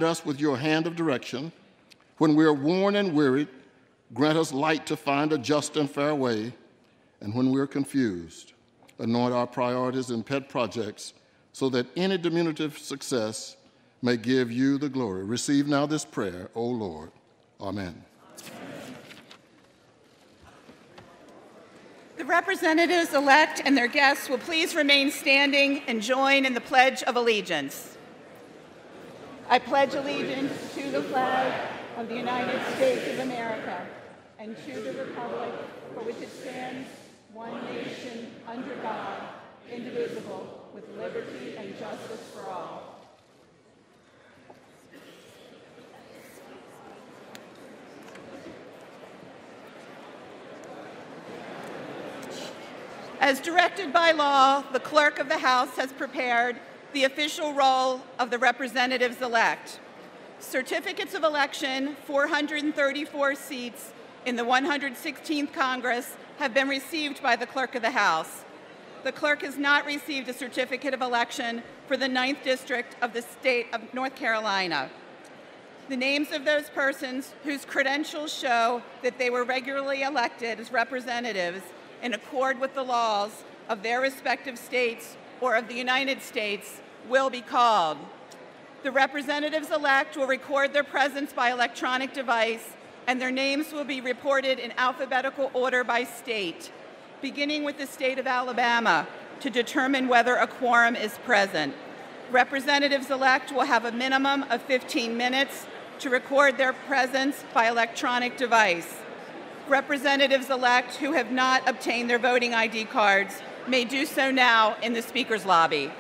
us with your hand of direction. When we are worn and wearied, grant us light to find a just and fair way. And when we are confused, anoint our priorities and pet projects so that any diminutive success may give you the glory. Receive now this prayer, O Lord. Amen. The representatives-elect and their guests will please remain standing and join in the Pledge of Allegiance. I pledge allegiance to the flag of the United States of America and to the republic for which it stands, one nation, under God, indivisible, with liberty and justice for all. As directed by law, the Clerk of the House has prepared the official roll of the representatives-elect. Certificates of election, 434 seats in the 116th Congress, have been received by the Clerk of the House. The Clerk has not received a certificate of election for the 9th District of the state of North Carolina. The names of those persons whose credentials show that they were regularly elected as representatives in accord with the laws of their respective states or of the United States will be called. The representatives-elect will record their presence by electronic device, and their names will be reported in alphabetical order by state, beginning with the state of Alabama, to determine whether a quorum is present. Representatives-elect will have a minimum of 15 minutes to record their presence by electronic device. Representatives-elect who have not obtained their voting ID cards may do so now in the Speaker's lobby.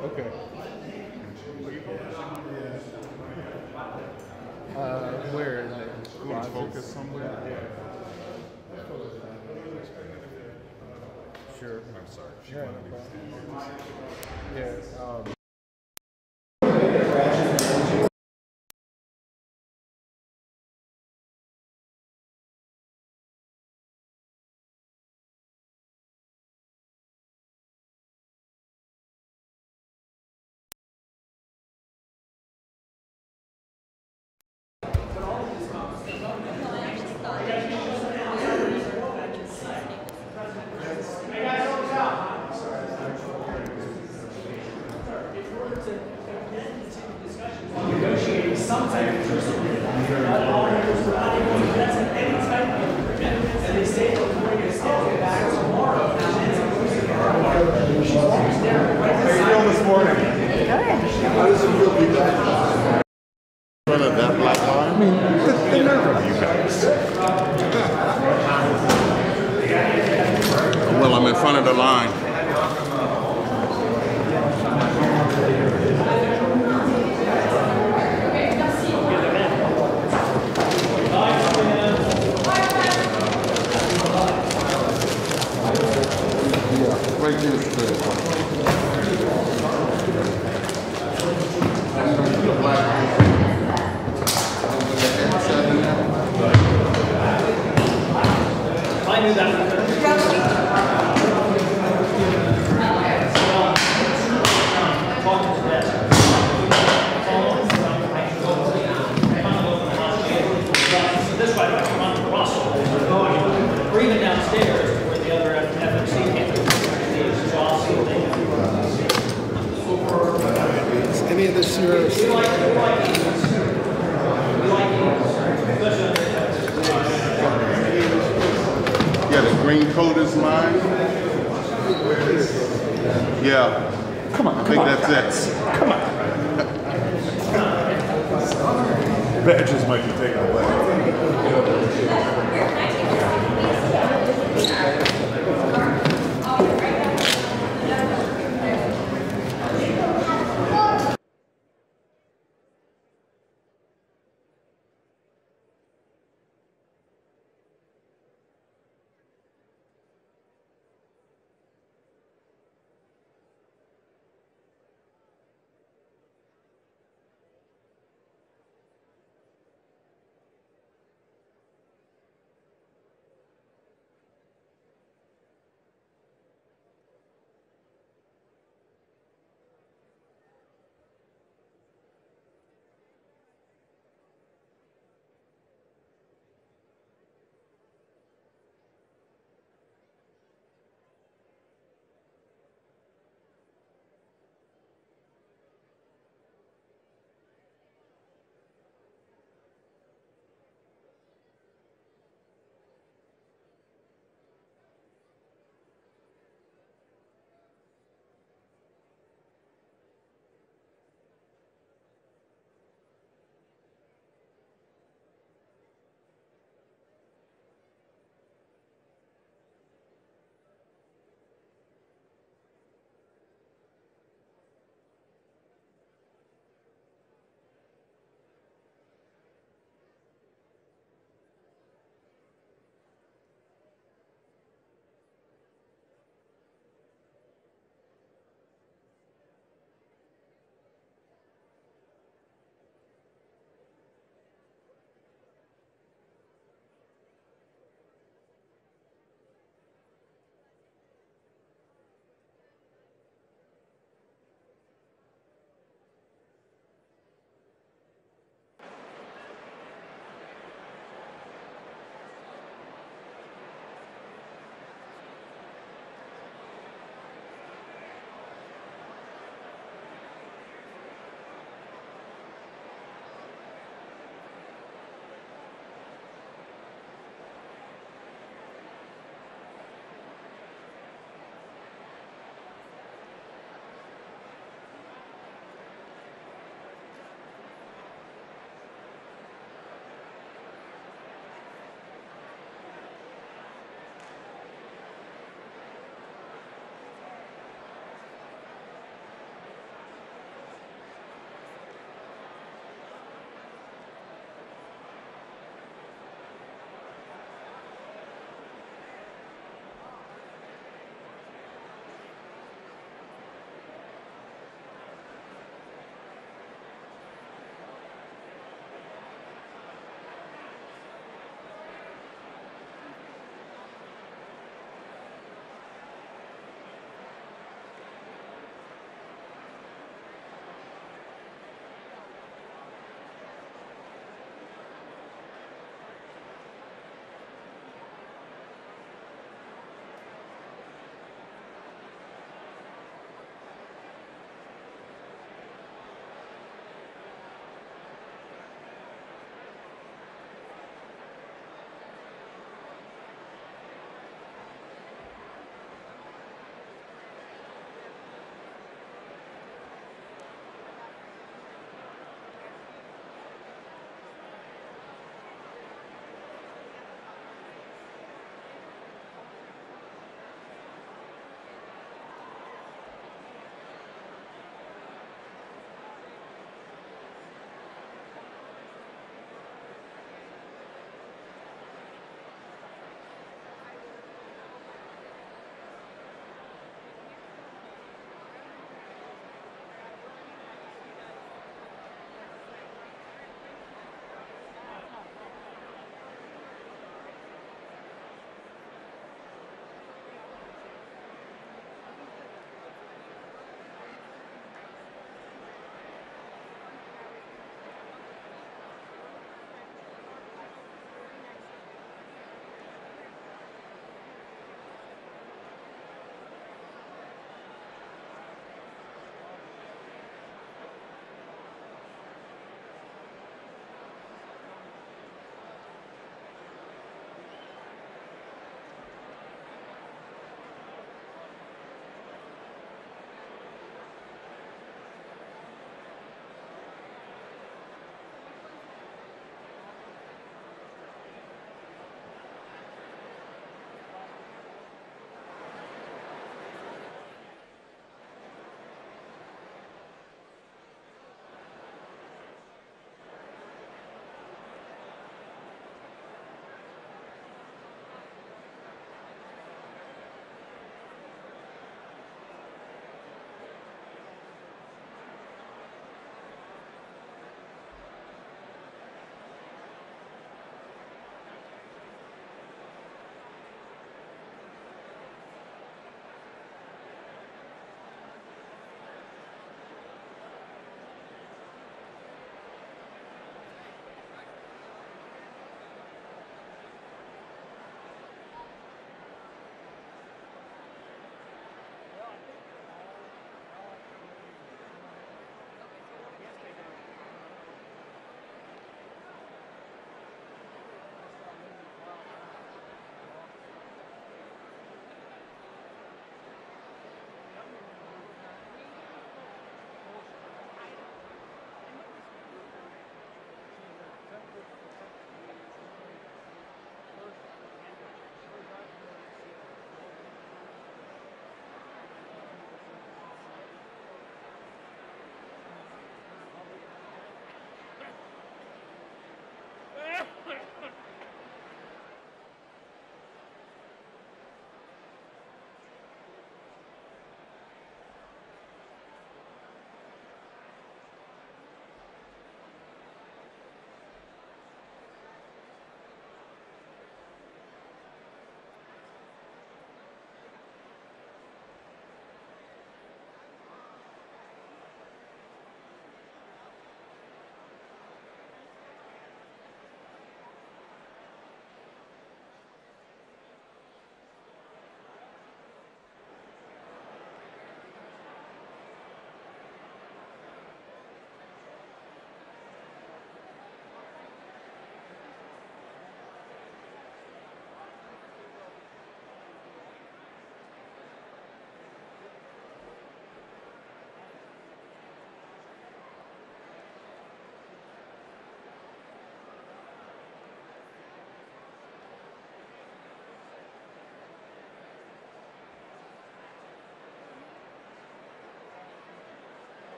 Okay. Where? Like, Focus somewhere? Sure. I'm sorry. She Yeah, wanted me to stand here. Yeah. Negotiating some type of truce agreement. And they say they're going to get back tomorrow. How do you feel this morning? How does it feel to be back in front of that black line? I mean, the nerve of you guys. Well, I'm in front of the line. Right here is good. I knew that. This way, I'm on the Russell. Or even downstairs where the other FMC came. So I'll see what they can do. Is any of this yours? Yeah, the green coat is mine. Yeah. Come on, I think that's it. Come on. Badges might be taken away.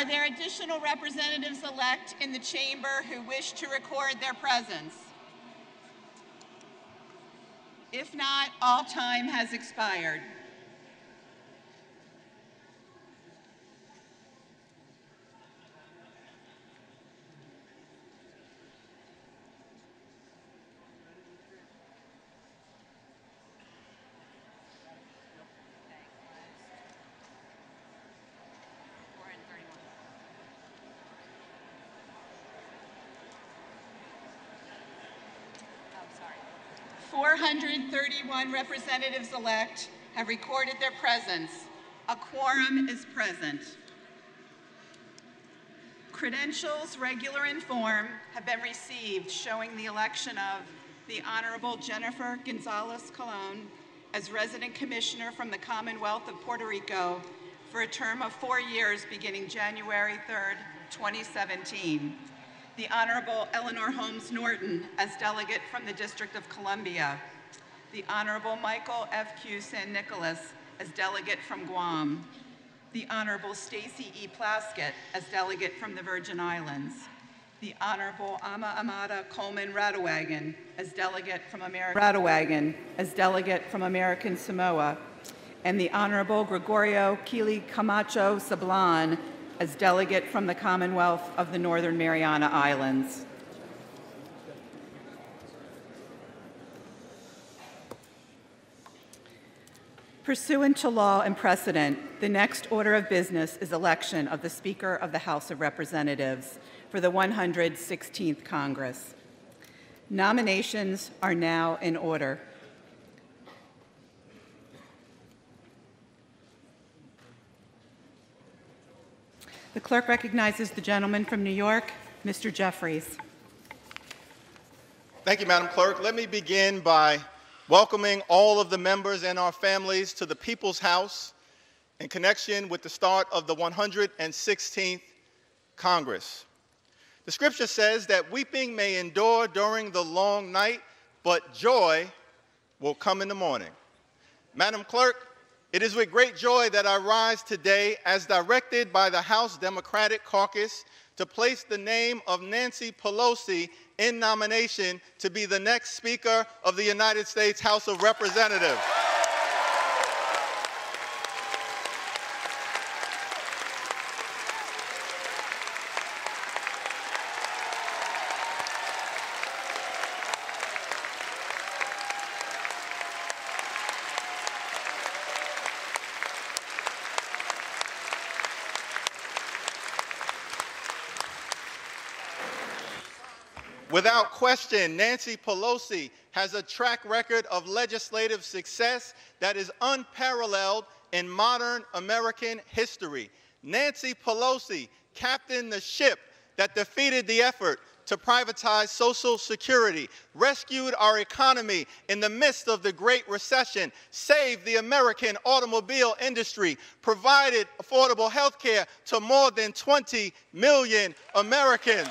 Are there additional representatives-elect in the chamber who wish to record their presence? If not, all time has expired. Oh, sorry. 431 representatives-elect have recorded their presence. A quorum is present. Credentials, regular and form, have been received showing the election of the Honorable Jennifer Gonzalez Colon as resident commissioner from the Commonwealth of Puerto Rico for a term of 4 years beginning January 3rd, 2017. The Honorable Eleanor Holmes Norton as delegate from the District of Columbia. The Honorable Michael F.Q. San Nicolas as delegate from Guam. The Honorable Stacy E. Plaskett as delegate from the Virgin Islands. The Honorable Ama Amada Coleman Radowagan as delegate from American Samoa. And the Honorable Gregorio Kili Camacho Sablan as delegate from the Commonwealth of the Northern Mariana Islands. Pursuant to law and precedent, the next order of business is election of the Speaker of the House of Representatives for the 116th Congress. Nominations are now in order. The clerk recognizes the gentleman from New York, Mr. Jeffries. Thank you, Madam Clerk. Let me begin by welcoming all of the members and our families to the People's House in connection with the start of the 116th Congress. The scripture says that weeping may endure during the long night, but joy will come in the morning. Madam Clerk, it is with great joy that I rise today as directed by the House Democratic Caucus to place the name of Nancy Pelosi in nomination to be the next Speaker of the United States House of Representatives. Without question, Nancy Pelosi has a track record of legislative success that is unparalleled in modern American history. Nancy Pelosi captained the ship that defeated the effort to privatize Social Security, rescued our economy in the midst of the Great Recession, saved the American automobile industry, provided affordable health care to more than 20 million Americans.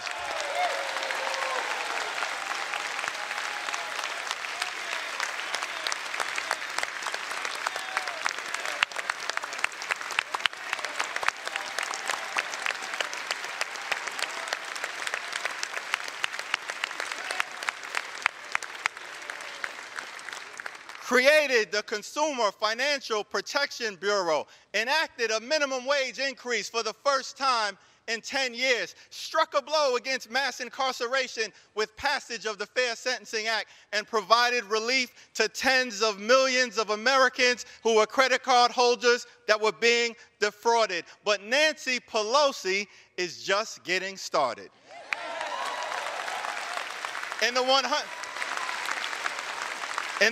Created the Consumer Financial Protection Bureau, enacted a minimum wage increase for the first time in 10 years, struck a blow against mass incarceration with passage of the Fair Sentencing Act, and provided relief to tens of millions of Americans who were credit card holders that were being defrauded. But Nancy Pelosi is just getting started. In the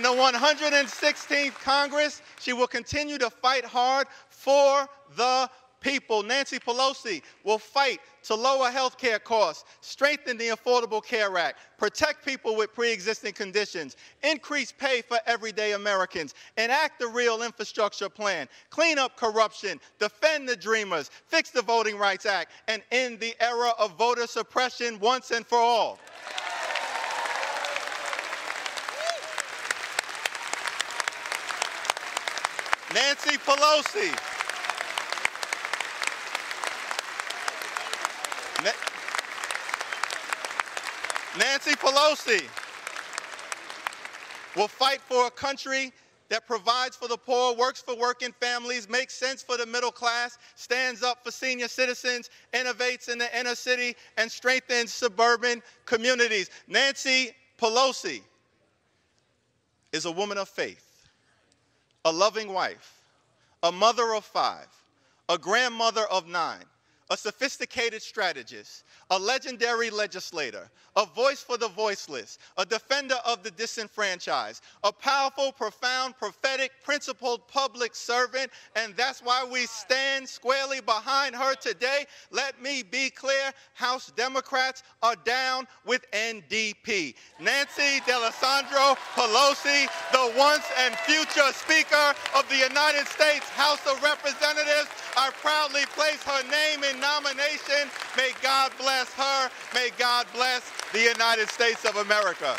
116th Congress, she will continue to fight hard for the people. Nancy Pelosi will fight to lower health care costs, strengthen the Affordable Care Act, protect people with pre-existing conditions, increase pay for everyday Americans, enact the Real Infrastructure Plan, clean up corruption, defend the Dreamers, fix the Voting Rights Act, and end the era of voter suppression once and for all. Nancy Pelosi Nancy Pelosi will fight for a country that provides for the poor, works for working families, makes sense for the middle class, stands up for senior citizens, innovates in the inner city, and strengthens suburban communities. Nancy Pelosi is a woman of faith, a loving wife, a mother of 5, a grandmother of 9, a sophisticated strategist, a legendary legislator, a voice for the voiceless, a defender of the disenfranchised, a powerful, profound, prophetic, principled public servant, and that's why we stand squarely behind her today. Let me be clear, House Democrats are down with NDP. Nancy D'Alessandro Pelosi, the once and future Speaker of the United States House of Representatives, I proudly place her name in nomination. May God bless her. May God bless the United States of America.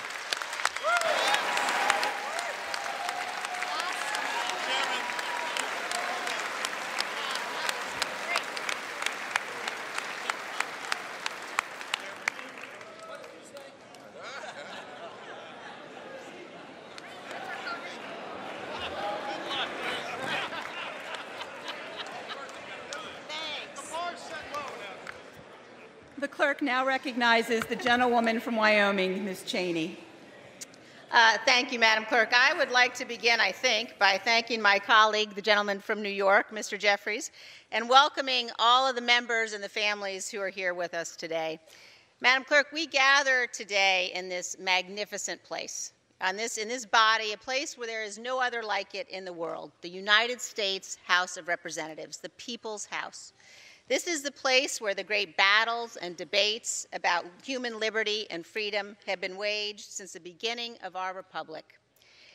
The clerk now recognizes the gentlewoman from Wyoming, Ms. Cheney. Thank you, Madam Clerk. I would like to begin, I think, by thanking my colleague, the gentleman from New York, Mr. Jeffries, and welcoming all of the members and the families who are here with us today. Madam Clerk, we gather today in this magnificent place, in this body, a place where there is no other like it in the world, the United States House of Representatives, the People's House. This is the place where the great battles and debates about human liberty and freedom have been waged since the beginning of our republic.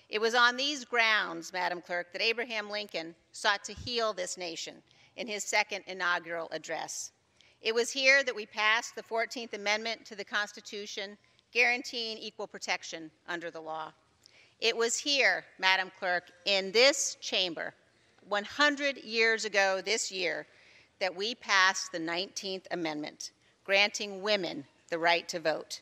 It was on these grounds, Madam Clerk, that Abraham Lincoln sought to heal this nation in his second inaugural address. It was here that we passed the 14th Amendment to the Constitution, guaranteeing equal protection under the law. It was here, Madam Clerk, in this chamber, 100 years ago this year, that we passed the 19th Amendment, granting women the right to vote.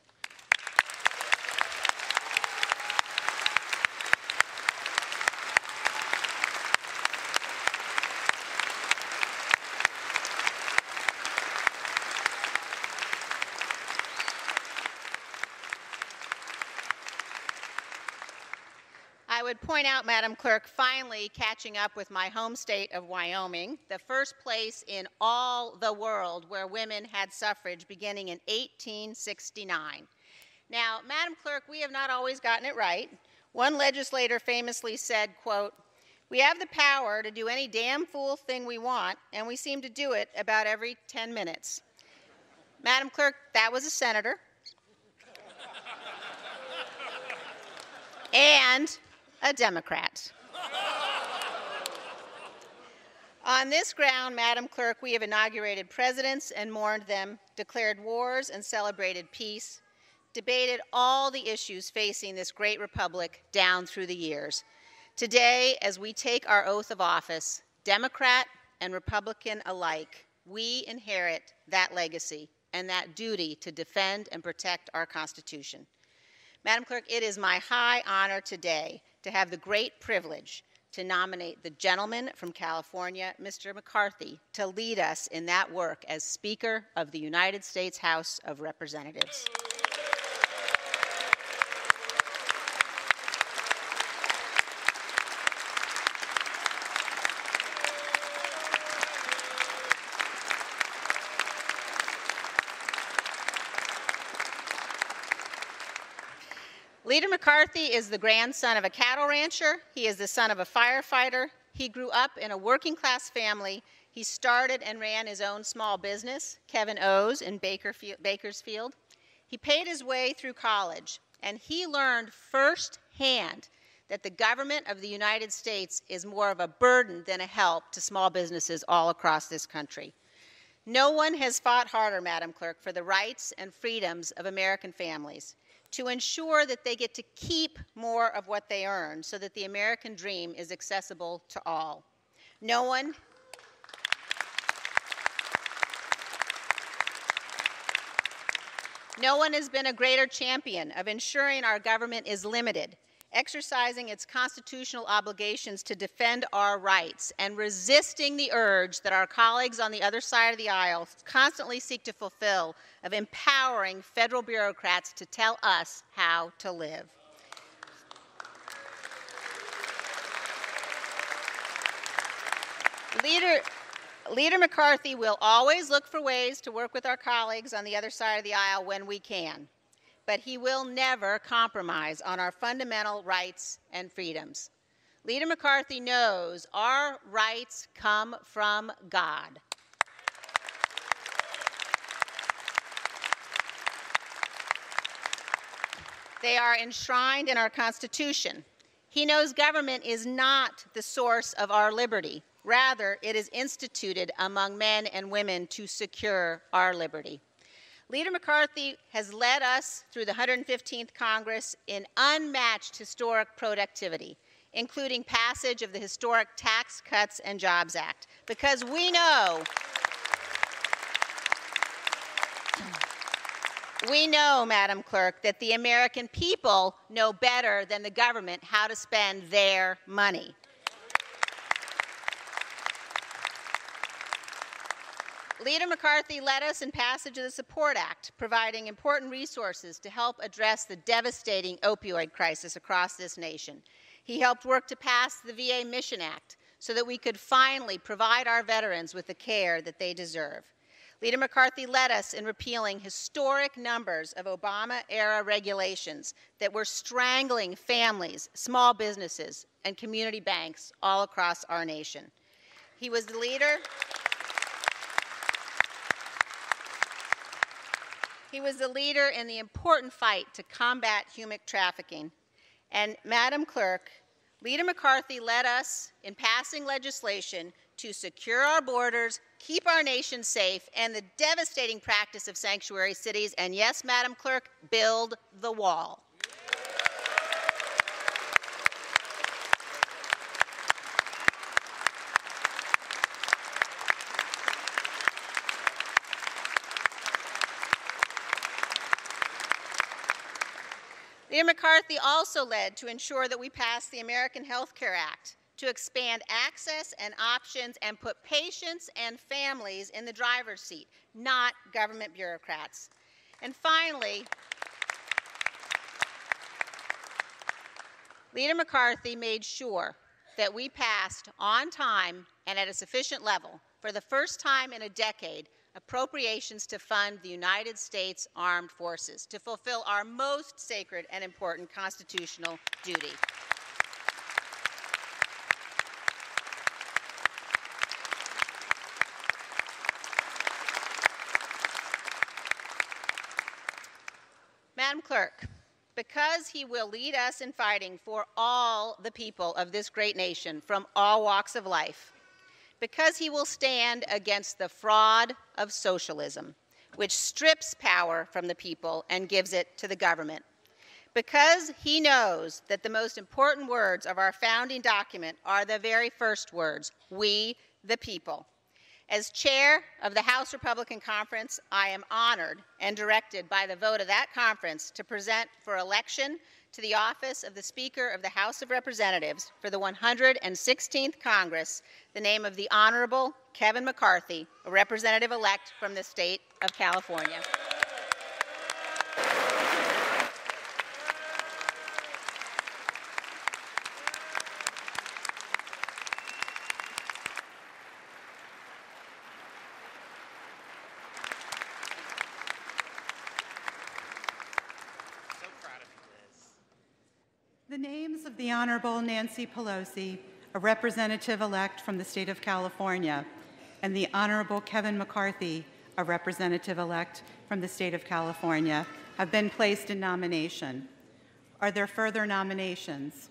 I would point out, Madam Clerk, finally catching up with my home state of Wyoming, the first place in all the world where women had suffrage beginning in 1869. Now, Madam Clerk, we have not always gotten it right. One legislator famously said, quote, "We have the power to do any damn fool thing we want, and we seem to do it about every 10 minutes. Madam Clerk, that was a senator. And a Democrat. On this ground, Madam Clerk, we have inaugurated presidents and mourned them, declared wars and celebrated peace, debated all the issues facing this great republic down through the years. Today, as we take our oath of office, Democrat and Republican alike, we inherit that legacy and that duty to defend and protect our Constitution. Madam Clerk, it is my high honor today to have the great privilege to nominate the gentleman from California, Mr. McCarthy, to lead us in that work as Speaker of the United States House of Representatives. Leader McCarthy is the grandson of a cattle rancher. He is the son of a firefighter. He grew up in a working-class family. He started and ran his own small business, Kevin O's, in Bakersfield. He paid his way through college, and he learned firsthand that the government of the United States is more of a burden than a help to small businesses all across this country. No one has fought harder, Madam Clerk, for the rights and freedoms of American families, to ensure that they get to keep more of what they earn so that the American dream is accessible to all. No one No one has been a greater champion of ensuring our government is limited, exercising its constitutional obligations to defend our rights, and resisting the urge that our colleagues on the other side of the aisle constantly seek to fulfill of empowering federal bureaucrats to tell us how to live. Leader McCarthy will always look for ways to work with our colleagues on the other side of the aisle when we can, but he will never compromise on our fundamental rights and freedoms. Leader McCarthy knows our rights come from God. They are enshrined in our Constitution. He knows government is not the source of our liberty. Rather, it is instituted among men and women to secure our liberty. Leader McCarthy has led us through the 115th Congress in unmatched historic productivity, including passage of the historic Tax Cuts and Jobs Act, because we know Madam Clerk, that the American people know better than the government how to spend their money. Leader McCarthy led us in passage of the Support Act, providing important resources to help address the devastating opioid crisis across this nation. He helped work to pass the VA Mission Act so that we could finally provide our veterans with the care that they deserve. Leader McCarthy led us in repealing historic numbers of Obama-era regulations that were strangling families, small businesses, and community banks all across our nation. He was the leader in the important fight to combat human trafficking. And Madam Clerk, Leader McCarthy led us in passing legislation to secure our borders, keep our nation safe, and the devastating practice of sanctuary cities, and yes, Madam Clerk, build the wall. Leader McCarthy also led to ensure that we passed the American Health Care Act to expand access and options and put patients and families in the driver's seat, not government bureaucrats. And finally, Leader McCarthy made sure that we passed on time and at a sufficient level, for the first time in a decade, appropriations to fund the United States Armed Forces to fulfill our most sacred and important constitutional duty. Madam Clerk, because he will lead us in fighting for all the people of this great nation from all walks of life, because he will stand against the fraud of socialism, which strips power from the people and gives it to the government, because he knows that the most important words of our founding document are the very first words, we the people. As chair of the House Republican Conference, I am honored and directed by the vote of that conference to present for election to the office of the Speaker of the House of Representatives for the 116th Congress the name of the Honorable Kevin McCarthy, a representative-elect from the state of California. The names of the Honorable Nancy Pelosi, a representative-elect from the state of California, and the Honorable Kevin McCarthy, a representative-elect from the state of California, have been placed in nomination. Are there further nominations?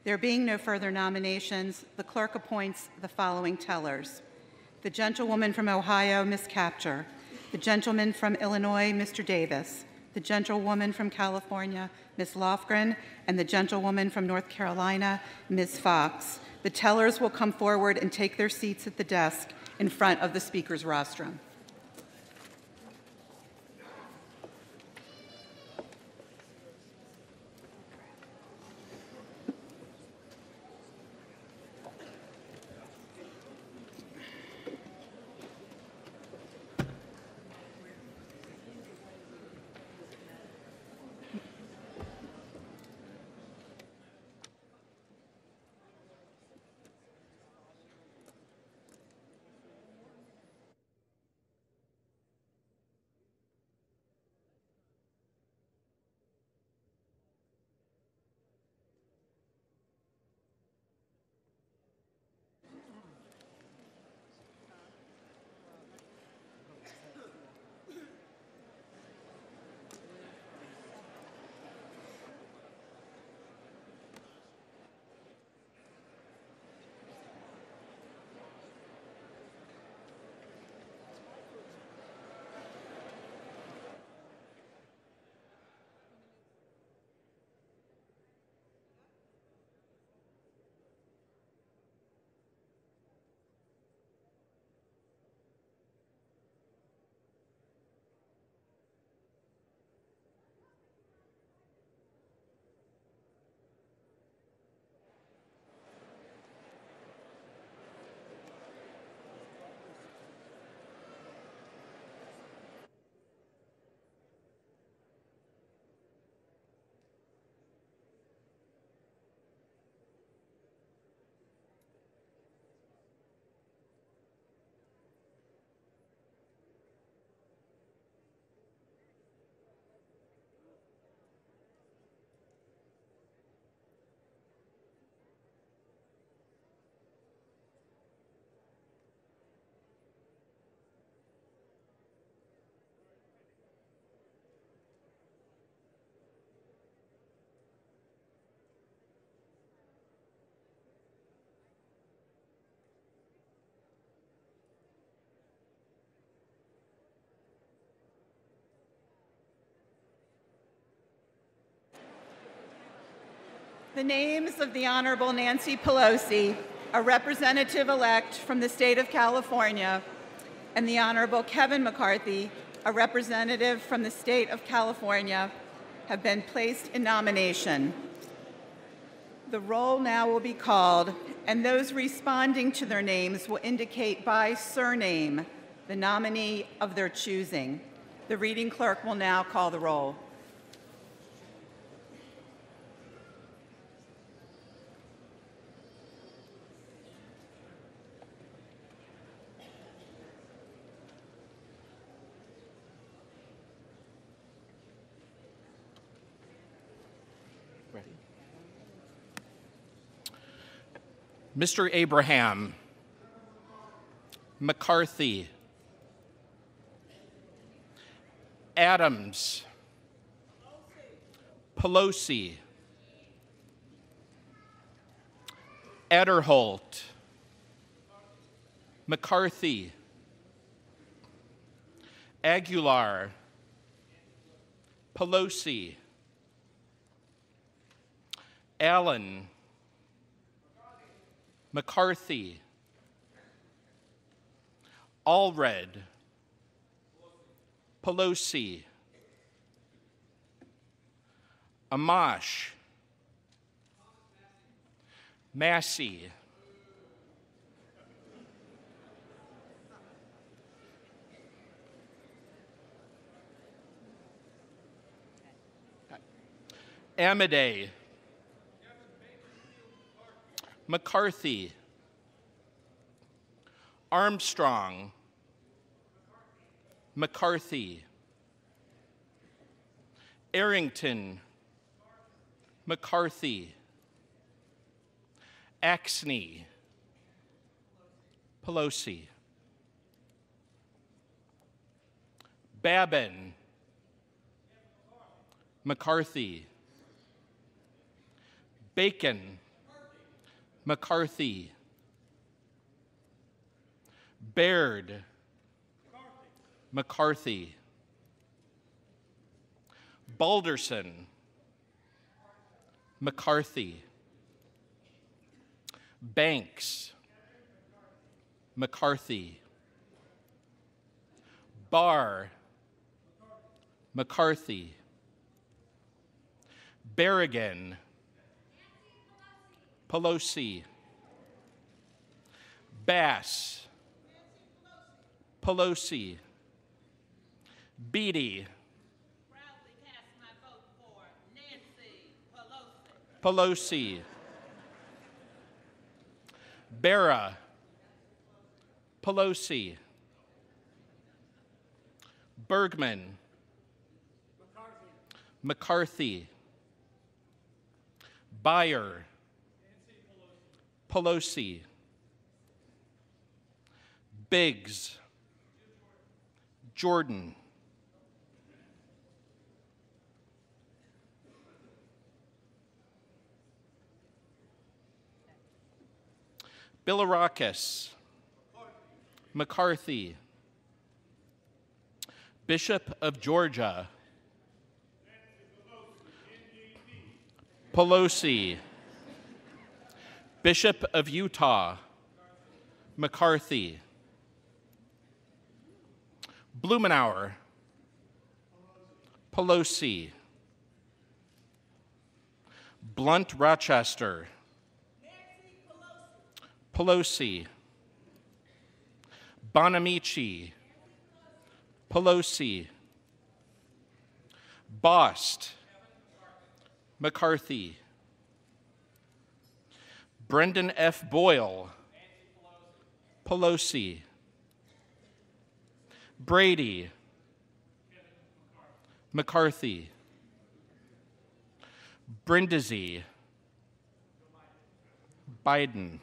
There being no further nominations, the clerk appoints the following tellers: the gentlewoman from Ohio, Ms. Kaptur; the gentleman from Illinois, Mr. Davis; the gentlewoman from California, Ms. Lofgren; and the gentlewoman from North Carolina, Ms. Fox. The tellers will come forward and take their seats at the desk in front of the Speaker's rostrum. The names of the Honorable Nancy Pelosi, a representative-elect from the state of California, and the Honorable Kevin McCarthy, a representative from the state of California, have been placed in nomination. The roll now will be called, and those responding to their names will indicate by surname the nominee of their choosing. The reading clerk will now call the roll. Mr. Abraham, McCarthy, Adams, Pelosi, Ederholt, McCarthy, Aguilar, Pelosi, Allen, McCarthy, Allred, Pelosi, Amash, Massey, Amedee, McCarthy, Armstrong, McCarthy, Arrington, McCarthy, Axney, Pelosi, Babin, McCarthy, Bacon, McCarthy, Baird, McCarthy, Balderson, McCarthy, Banks, McCarthy, Barr, McCarthy, Berrigan, Pelosi, Bass, Pelosi, Beatty, proudly cast my vote for Nancy Pelosi. Pelosi, Barra, Pelosi, Bergman, McCarthy, Beyer, Pelosi, Biggs, Jordan, Bilirakis, McCarthy, Bishop of Georgia, Pelosi, Bishop of Utah, McCarthy, Blumenauer, Pelosi, Blunt Rochester, Pelosi, Bonamici, Pelosi, Bost, McCarthy, Brendan F. Boyle, Pelosi, Brady, McCarthy, Brindisi, Biden,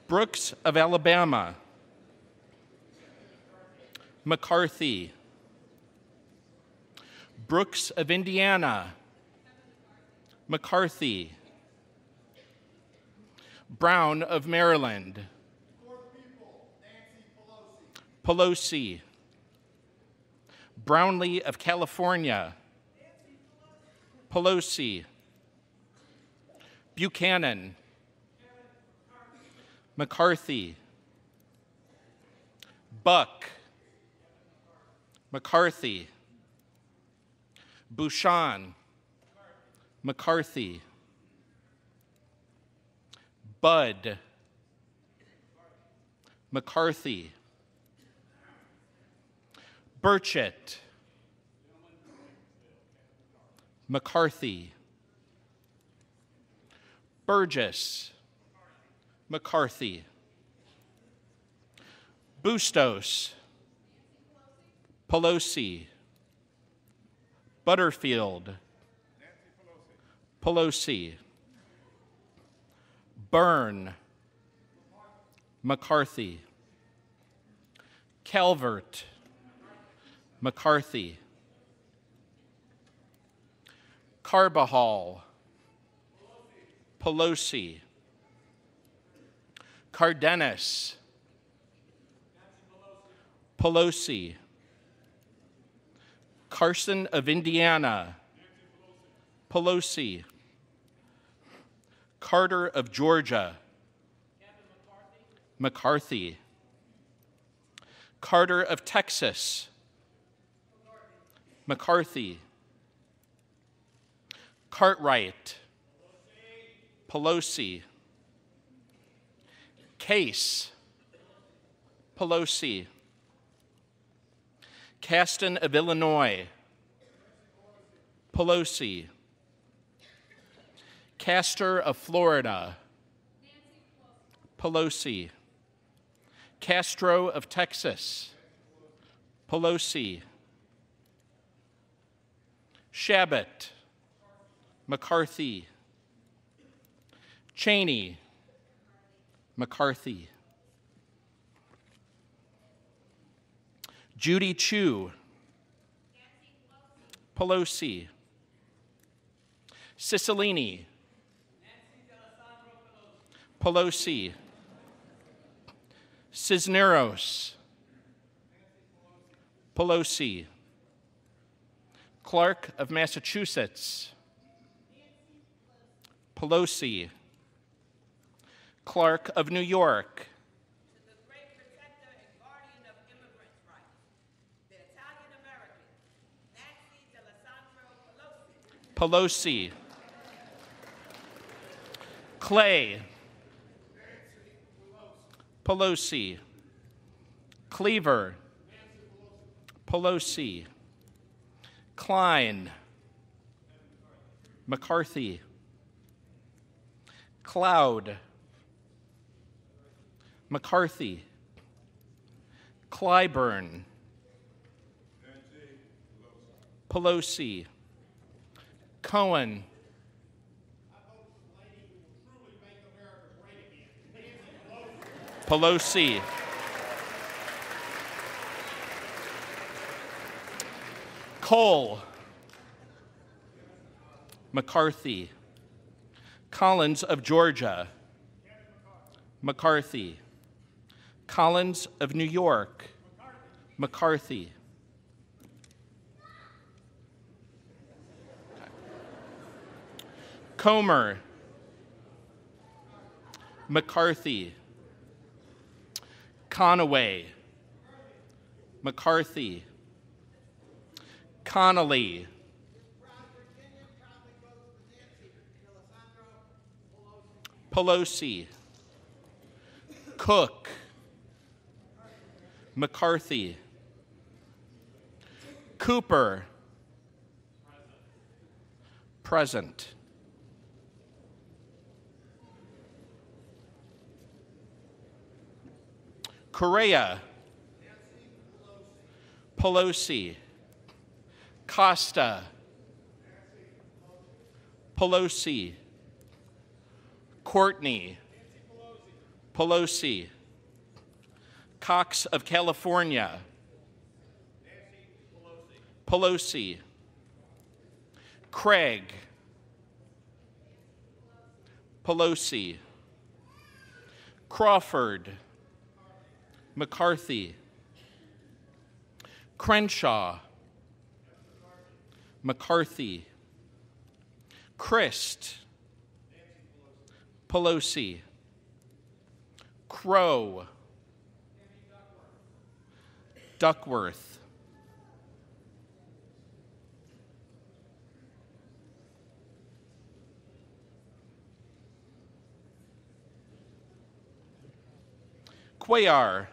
Brooks of Alabama, McCarthy, Brooks of Indiana, McCarthy, Brown of Maryland, Pelosi. Brownlee of California. Pelosi. Buchanan. McCarthy. Buck. McCarthy. Bouchon. McCarthy. Budd. McCarthy. Burchett. McCarthy. Burgess. McCarthy. Bustos. Pelosi. Butterfield. Pelosi. Byrne. McCarthy. Calvert. McCarthy. Carbajal. Pelosi. Cardenas. Pelosi. Carson of Indiana. Pelosi. Carter of Georgia. McCarthy. Carter of Texas. McCarthy. Cartwright. Pelosi. Case. Pelosi. Caston of Illinois. Pelosi. Castor of Florida. Pelosi. Castro of Texas. Pelosi. Shabbat. McCarthy. Cheney. McCarthy. Judy Chu. Pelosi. Cicilline. Pelosi. Cisneros. Pelosi. Clark of Massachusetts. Pelosi. Clark of New York. The great protector and guardian of immigrants' rights, the Italian-American, Nancy D'Alessandro Pelosi. Pelosi. Clay. Pelosi. Cleaver. Pelosi. Klein. McCarthy. Cloud. McCarthy. Clyburn. Pelosi. Cohen. Pelosi. Cole. McCarthy. Collins of Georgia. McCarthy. Collins of New York. McCarthy. Comer. McCarthy. Conaway. McCarthy. Connolly. Pelosi. Cook. McCarthy. Cooper. Present. Correa. Pelosi. Costa. Pelosi. Courtney. Pelosi. Cox of California. Pelosi. Craig. Pelosi. Crawford. McCarthy. Crenshaw, McCarthy, Christ, Pelosi, Crow, Duckworth, Cuellar,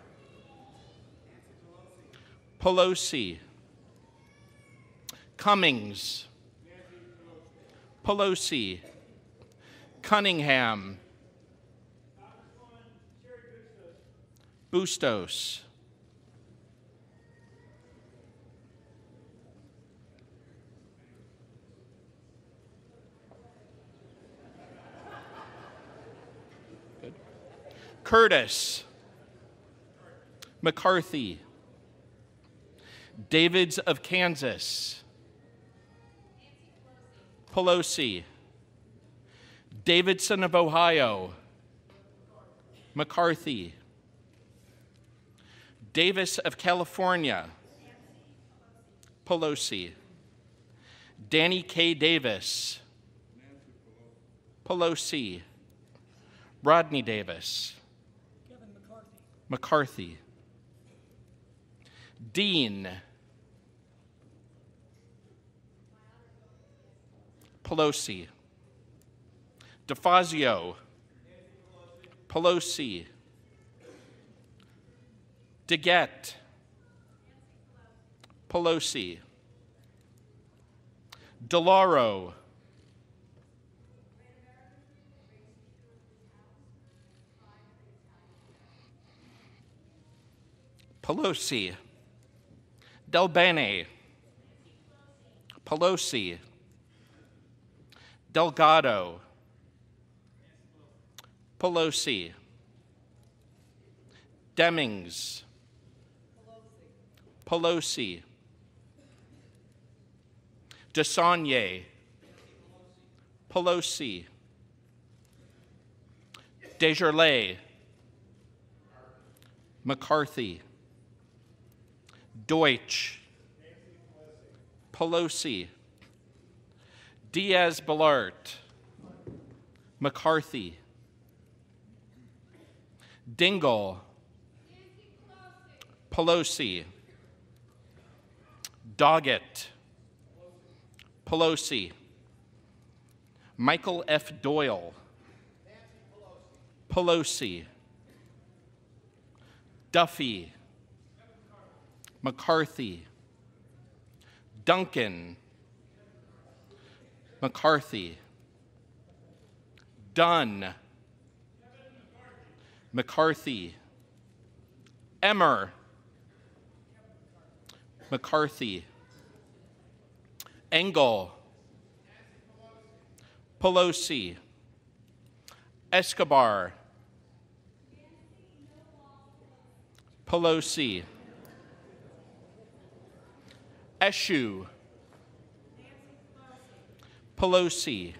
Pelosi, Cummings, Pelosi, Cunningham, Bustos, Curtis, McCarthy, Davids of Kansas, Pelosi, Davidson of Ohio, McCarthy, Davis of California, Pelosi, Danny K. Davis, Pelosi, Rodney Davis, McCarthy, Dean, Pelosi, DeFazio, Pelosi, DeGette, Pelosi, DeLauro, Pelosi, Del Bene, Pelosi, Delgado, Pelosi, Demings, Pelosi, DeSaulnier, Pelosi, Desjardins, McCarthy, Deutsch, Pelosi, Diaz-Balart, McCarthy, Dingell, Pelosi, Doggett, Pelosi, Michael F. Doyle, Pelosi, Duffy, McCarthy, Duncan, McCarthy, Dunn, McCarthy, Emmer, McCarthy, Engel, Pelosi, Escobar, Pelosi, Eshoo, Pelosi,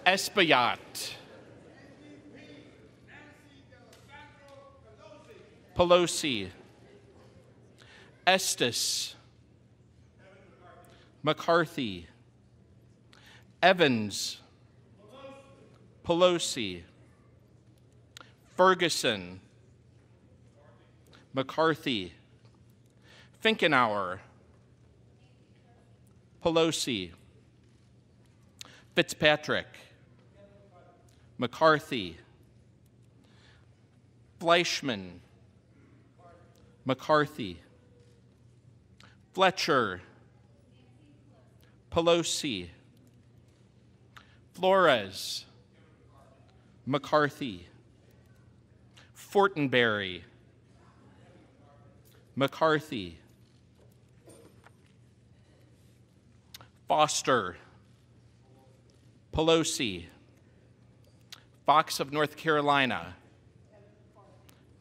Espaillat, Pelosi, Estes, McCarthy, Evans, Pelosi, Ferguson, McCarthy, Finkenauer, Pelosi, Fitzpatrick, McCarthy, Fleischman, McCarthy, Fletcher, Pelosi, Flores, McCarthy, Fortenberry, McCarthy, Foster, Pelosi, Fox of North Carolina,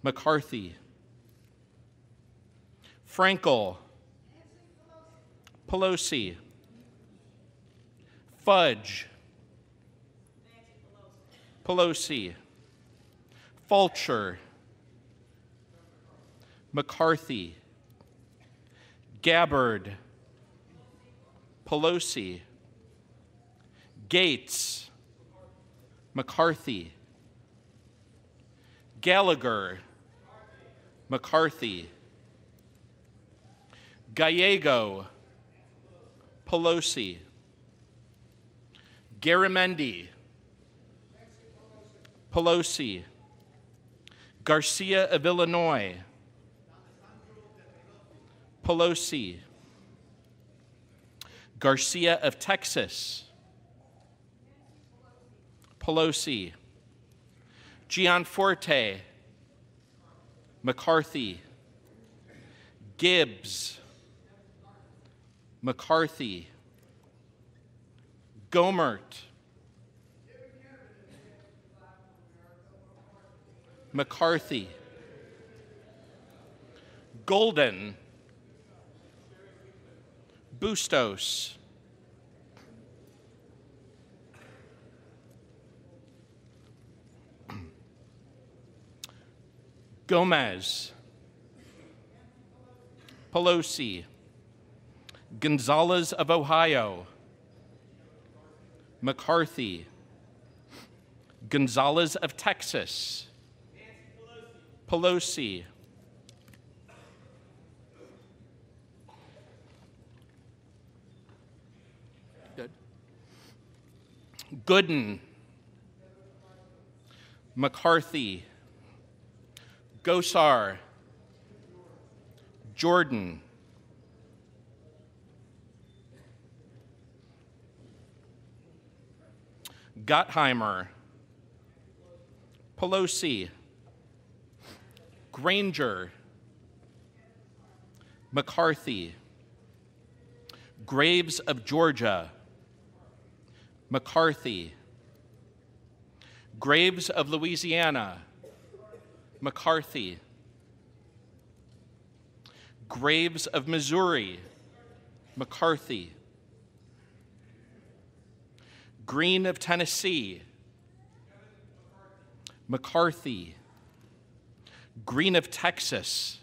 McCarthy, Frankel, Pelosi, Fudge, Pelosi, Fulcher, McCarthy, Gabbard, Pelosi, Gates, McCarthy, Gallagher, McCarthy, Gallego, Pelosi, Garamendi, Pelosi, Garcia of Illinois, Pelosi, Garcia of Texas, Pelosi, Gianforte, McCarthy, Gibbs, McCarthy, Gohmert, McCarthy, Golden, Bustos, Gomez, Pelosi, Gonzalez of Ohio, McCarthy, Gonzalez of Texas, Pelosi, good. Gooden, McCarthy, Gosar, Jordan, Gottheimer, Pelosi, Granger, McCarthy, Graves of Georgia, McCarthy, Graves of Louisiana, McCarthy, Graves of Missouri, McCarthy, Green of Tennessee, McCarthy, Green of Texas,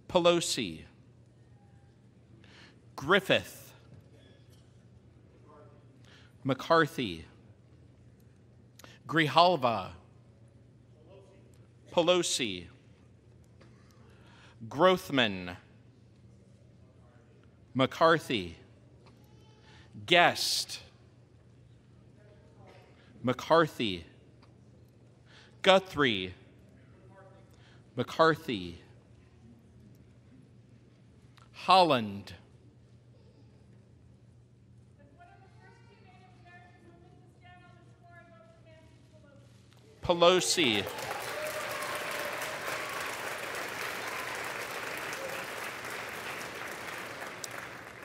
Pelosi, Griffith, McCarthy, Grijalva, Pelosi, Grothman, McCarthy, Guest, McCarthy, Guthrie, McCarthy, Holland, Pelosi,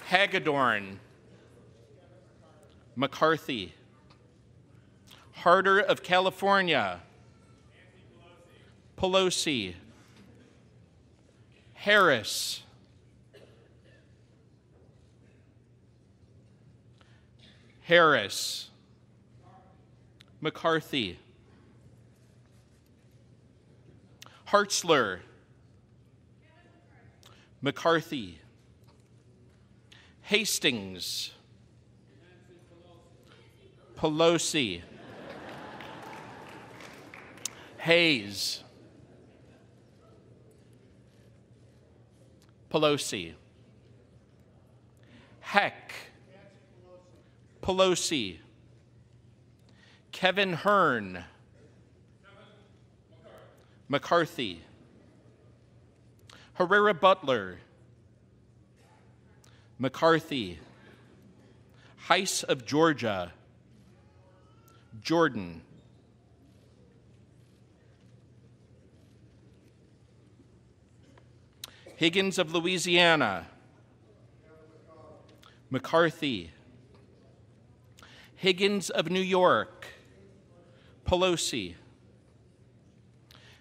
Hagedorn, McCarthy, Harder of California, Pelosi, Harris, Harris, McCarthy, Hartzler, McCarthy, Hastings, Pelosi, Hayes, Pelosi, Heck, Pelosi, Kevin Hern, McCarthy, Herrera Butler, McCarthy, Heiss of Georgia, Jordan, Higgins of Louisiana, McCarthy, Higgins of New York, Pelosi,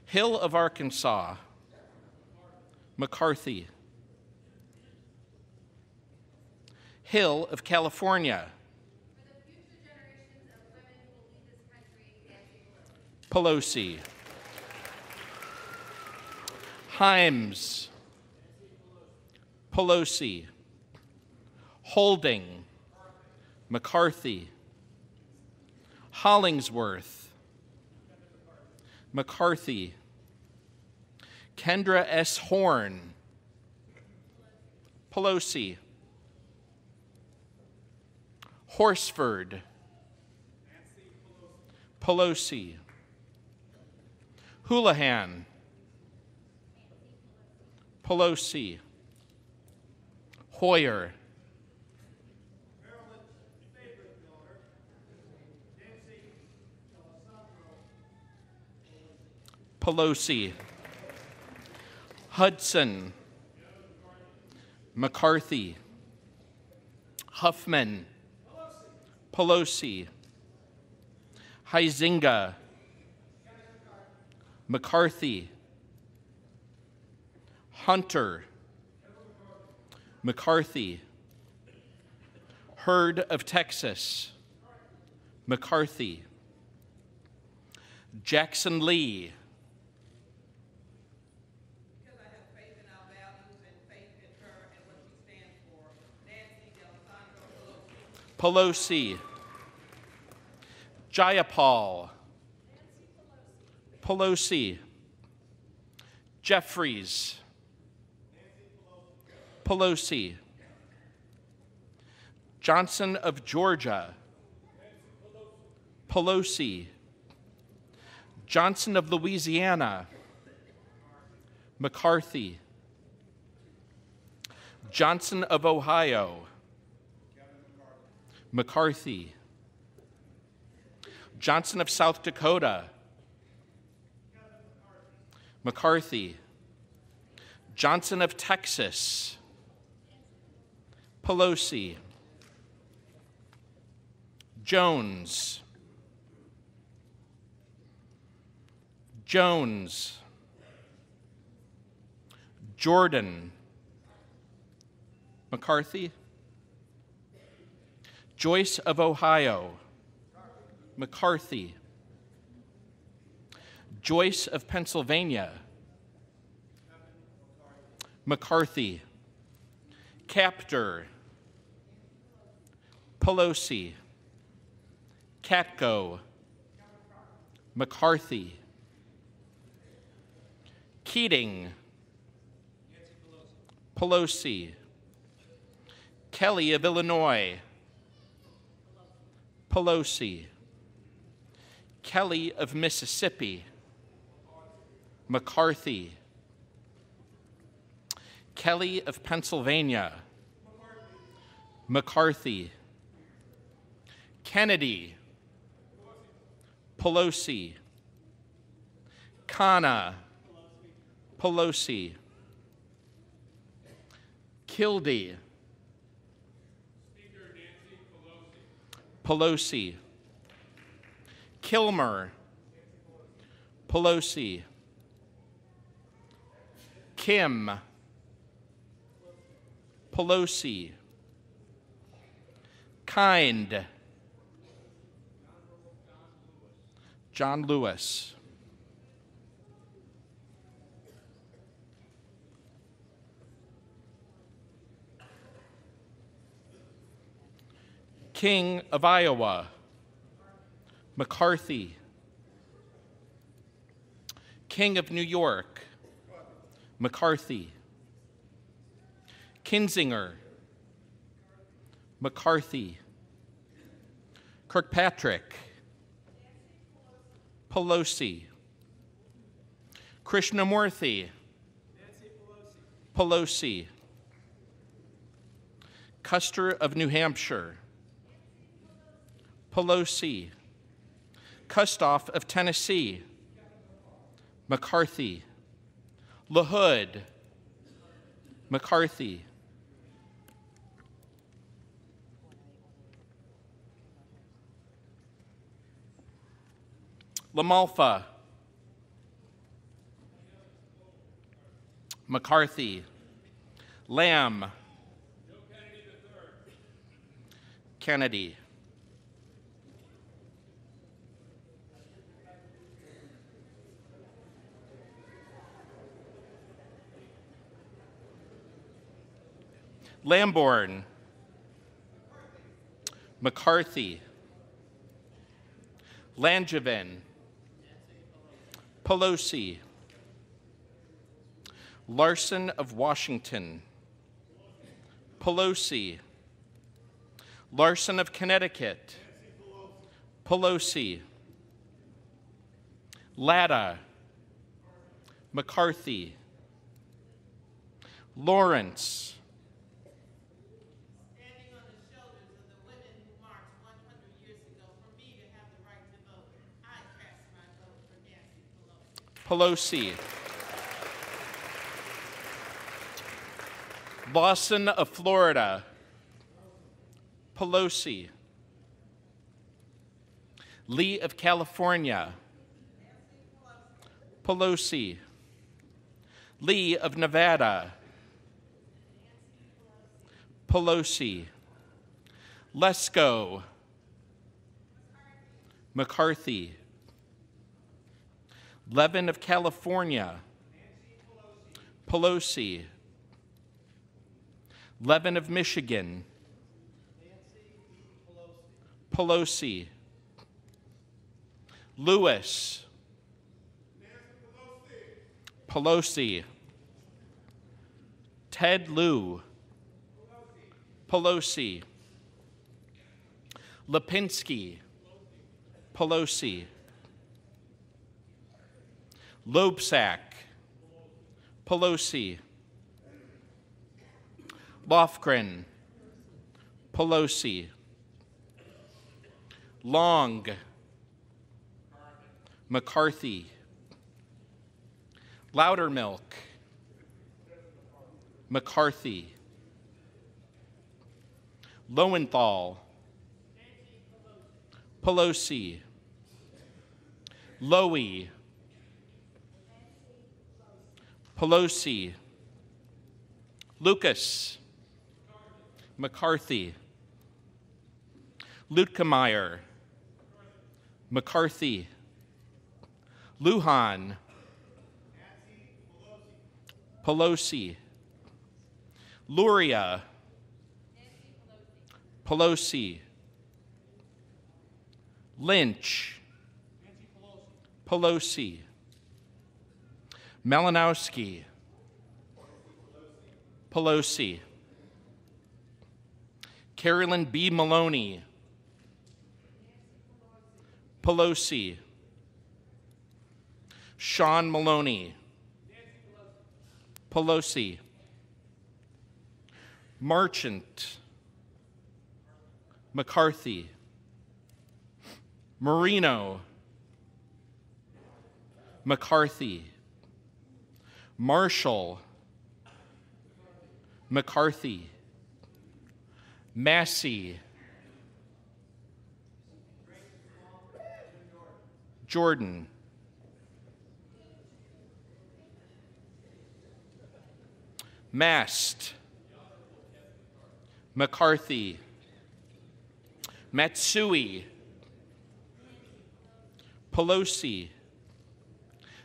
Hill of Arkansas, McCarthy, Hill of California, Pelosi, Himes, Pelosi. Holding. McCarthy. Hollingsworth. McCarthy. Kendra S. Horn. Pelosi. Horsford. Pelosi. Houlihan. Pelosi. Hoyer. Pelosi. Hudson. McCarthy. Huffman. Pelosi. Huizenga. McCarthy. Hunter. McCarthy. Hurd of Texas. McCarthy. Jackson Lee. Because I have faith in our values and faith in her and what she stands for, Nancy D'Alessandro Pelosi. Pelosi. Jayapal. Pelosi. Jeffries. Pelosi. Johnson of Georgia. Pelosi. Johnson of Louisiana. McCarthy. Johnson of Ohio. McCarthy. Johnson of South Dakota. McCarthy. Johnson of Texas. Pelosi. Jones. Jones. Jordan. McCarthy. Joyce of Ohio. McCarthy. Joyce of Pennsylvania. McCarthy. Captor. Pelosi. Katko. McCarthy. Keating. Pelosi. Kelly of Illinois. Pelosi. Kelly of Mississippi. McCarthy. Kelly of Pennsylvania. McCarthy. Kennedy. Pelosi. Khanna. Pelosi. Kildee. Pelosi. Kilmer. Pelosi. Kim. Pelosi. Kind. John Lewis. King of Iowa. McCarthy. King of New York. McCarthy. Kinzinger. McCarthy. Kirkpatrick. Pelosi. Krishnamurthy. Pelosi. Custer of New Hampshire. Pelosi. Kustoff of Tennessee. McCarthy. LaHood. McCarthy. LaMalfa. McCarthy. Lamb. Kennedy. Lamborn, McCarthy, Langevin, Pelosi, Larson of Washington, Pelosi, Larson of Connecticut, Pelosi, Latta, McCarthy, Lawrence, Standing on the shoulders of the women who marched 100 years ago for me to have the right to vote, I cast my vote for Nancy Pelosi. Pelosi, Lawson of Florida, Pelosi, Lee of California, Pelosi, Lee of Nevada, Pelosi, Lesko, McCarthy, Levin of California, Pelosi, Levin of Michigan, Pelosi, Lewis, Pelosi, Ted Lieu, Pelosi, Lipinski, Pelosi, Loebsack, Pelosi, Lofgren, Pelosi, Long, McCarthy, Loudermilk, McCarthy, Lowenthal, Pelosi, Lowy, Pelosi, Lucas, McCarthy, Lutkemeyer, McCarthy, Lujan, Pelosi, Luria, Pelosi, Lynch, Pelosi, Malinowski, Pelosi, Carolyn B. Maloney, Pelosi, Sean Maloney, Pelosi, Marchant, McCarthy, Marino, McCarthy, Marshall, McCarthy, Massey, Jordan, Mast, McCarthy, Matsui, Pelosi,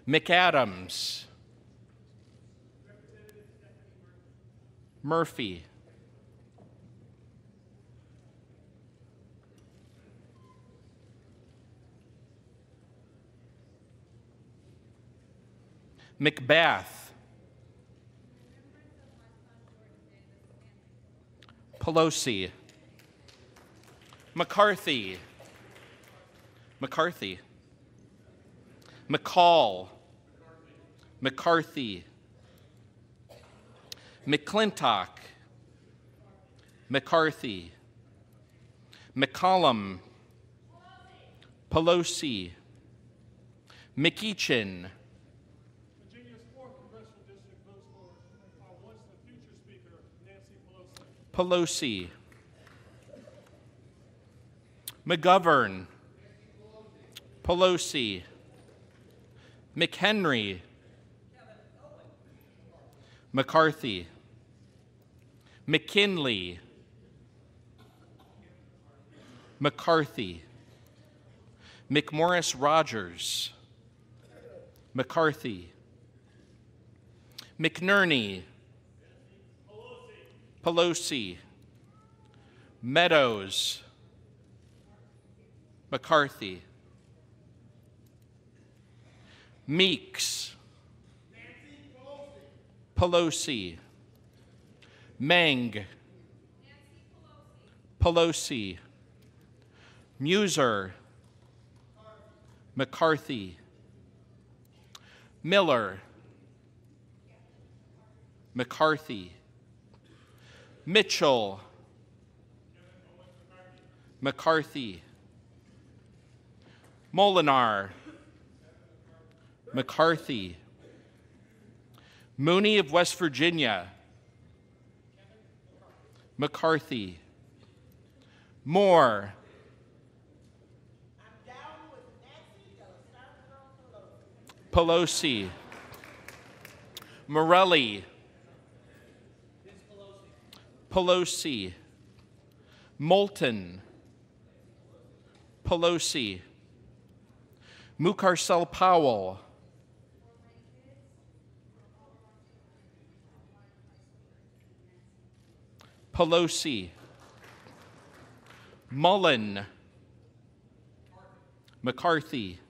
McAdams, Murphy, McBath, Pelosi, McCarthy, McCarthy, McCall, McCarthy, McClintock, McCarthy, McCollum, Pelosi, McEachin, Virginia's 4th Congressional District votes for our once and future Speaker, Nancy Pelosi, Pelosi. McGovern, Pelosi, McHenry, McCarthy, McKinley, McCarthy, McMorris Rogers, McCarthy, McNerney, Pelosi, Meadows, McCarthy, Meeks, Pelosi, Meng, Pelosi, Muser, McCarthy, Miller, McCarthy, Mitchell, McCarthy, Molinar, McCarthy, Mooney of West Virginia, McCarthy, Moore, Pelosi, Morelli, Pelosi, Moulton, Pelosi, Mucarsel Powell, Pelosi, Mullen, McCarthy,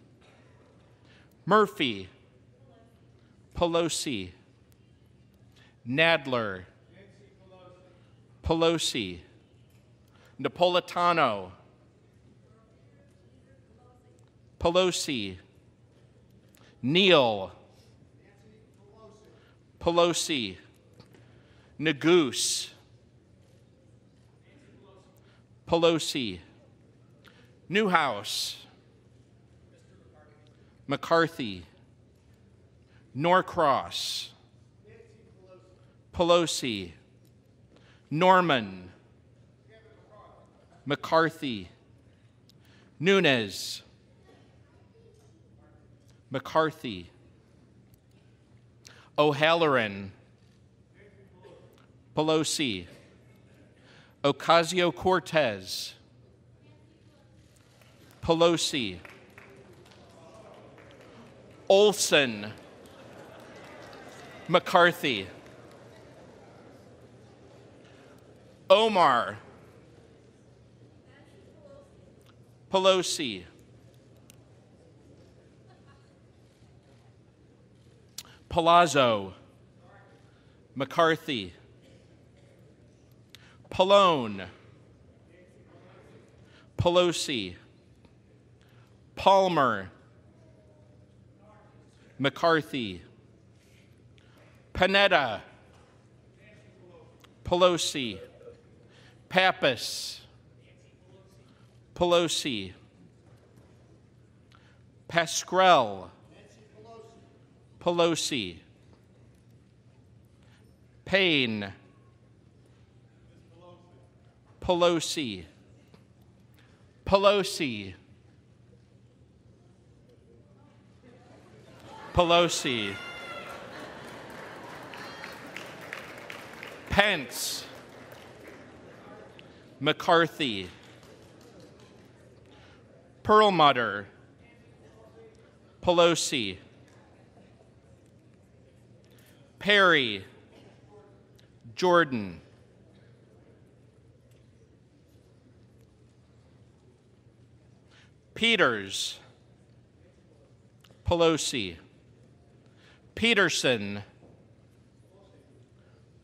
Murphy, Pelosi, Nadler, Pelosi, Napolitano, Pelosi, Neal, Pelosi, Neguse, Pelosi, Newhouse, McCarthy, Norcross, Pelosi, Norman, McCarthy, Nunes, McCarthy, O'Halloran, Pelosi, Ocasio-Cortez, Pelosi, Olson, McCarthy, Omar, Pelosi, Palazzo, McCarthy, Pallone, Pelosi, Palmer, McCarthy, Panetta, Pelosi, Pappas, Pelosi, Pascrell, Pelosi, Payne, Pelosi, Pelosi, Pelosi, Pence, McCarthy, Perlmutter, Pelosi, Perry, Jordan, Peters, Pelosi, Peterson,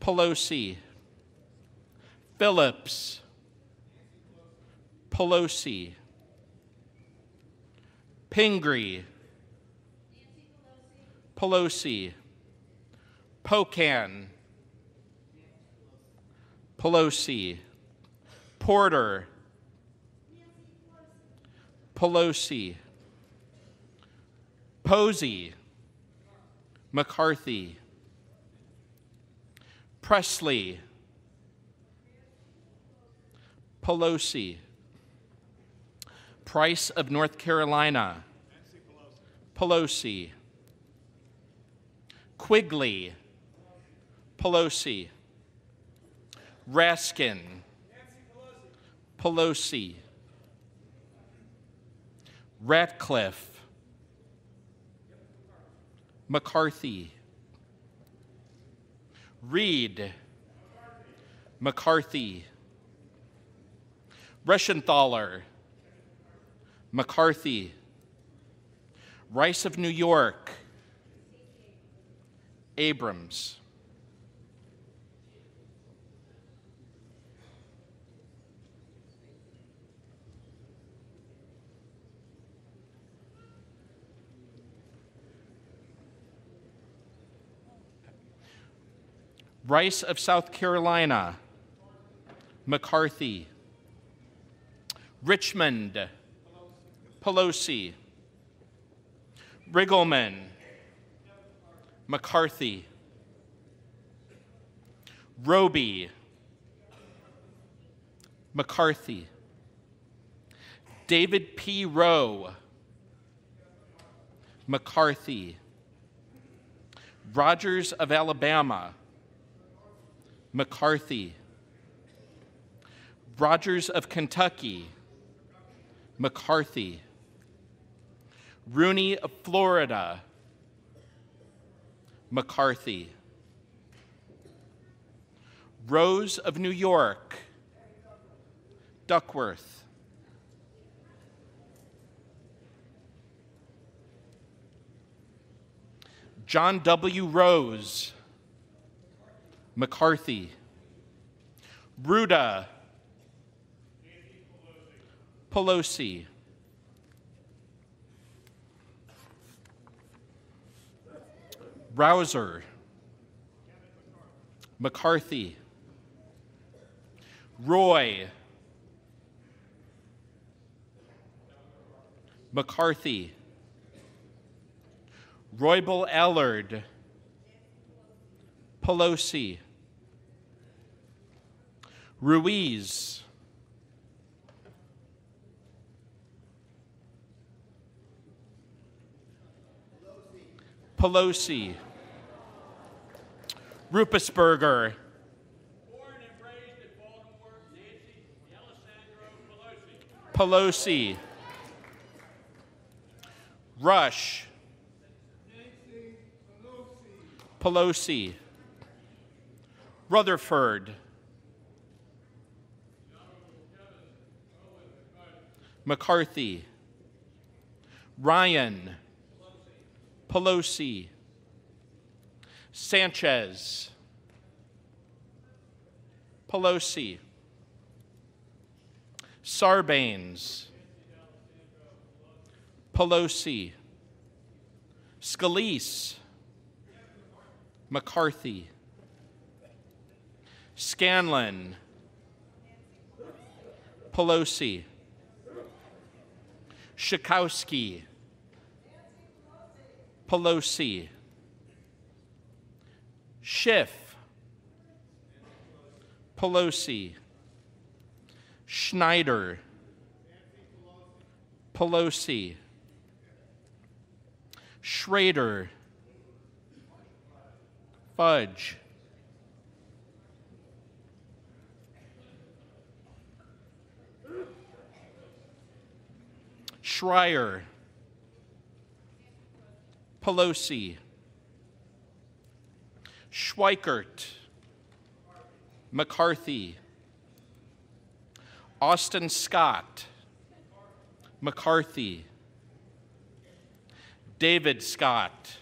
Pelosi, Phillips, Pelosi, Pingree, Pelosi, Pocan, Pelosi, Porter, Pelosi, Posey, McCarthy, Presley, Pelosi, Price of North Carolina, Pelosi, Quigley, Pelosi, Raskin, Pelosi, Ratcliffe, McCarthy, Reed, McCarthy. Reschenthaler, McCarthy. Rice of New York, Abrams. Rice of South Carolina, McCarthy. Richmond, Pelosi. Riggleman, McCarthy. Roby, McCarthy. David P. Rowe, McCarthy. Rogers of Alabama, McCarthy. Rogers of Kentucky, McCarthy. Rooney of Florida, McCarthy. Rose of New York, Duckworth. John W. Rose, McCarthy. Ruda, Pelosi. Rouser, McCarthy. Roy, McCarthy. Roybal Allard, Pelosi. Ruiz, Pelosi. Rupesberger, Born and raised in Baltimore, Nancy Alessandro Pelosi. Pelosi. Rush, Nancy Pelosi. Pelosi. Rutherford, McCarthy. Ryan, Pelosi. Sanchez, Pelosi. Sarbanes, Pelosi. Scalise, McCarthy. Scanlon, Pelosi. Schakowsky, Pelosi. Schiff, Pelosi. Schneider, Pelosi. Schrader, Fudge. Schreier, Pelosi. Schweikert, McCarthy. Austin Scott, McCarthy. David Scott,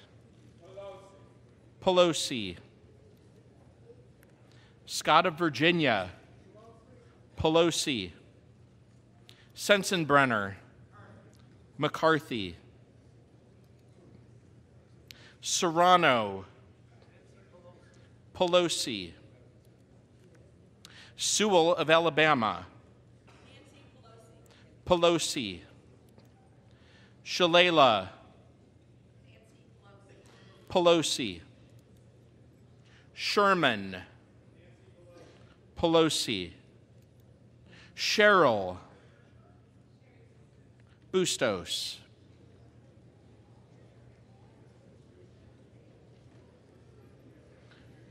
Pelosi. Scott of Virginia, Pelosi. Sensenbrenner, McCarthy. Serrano, Pelosi. Sewell of Alabama, Pelosi. Shalala, Pelosi. Sherman, Pelosi. Sherrill, Bustos.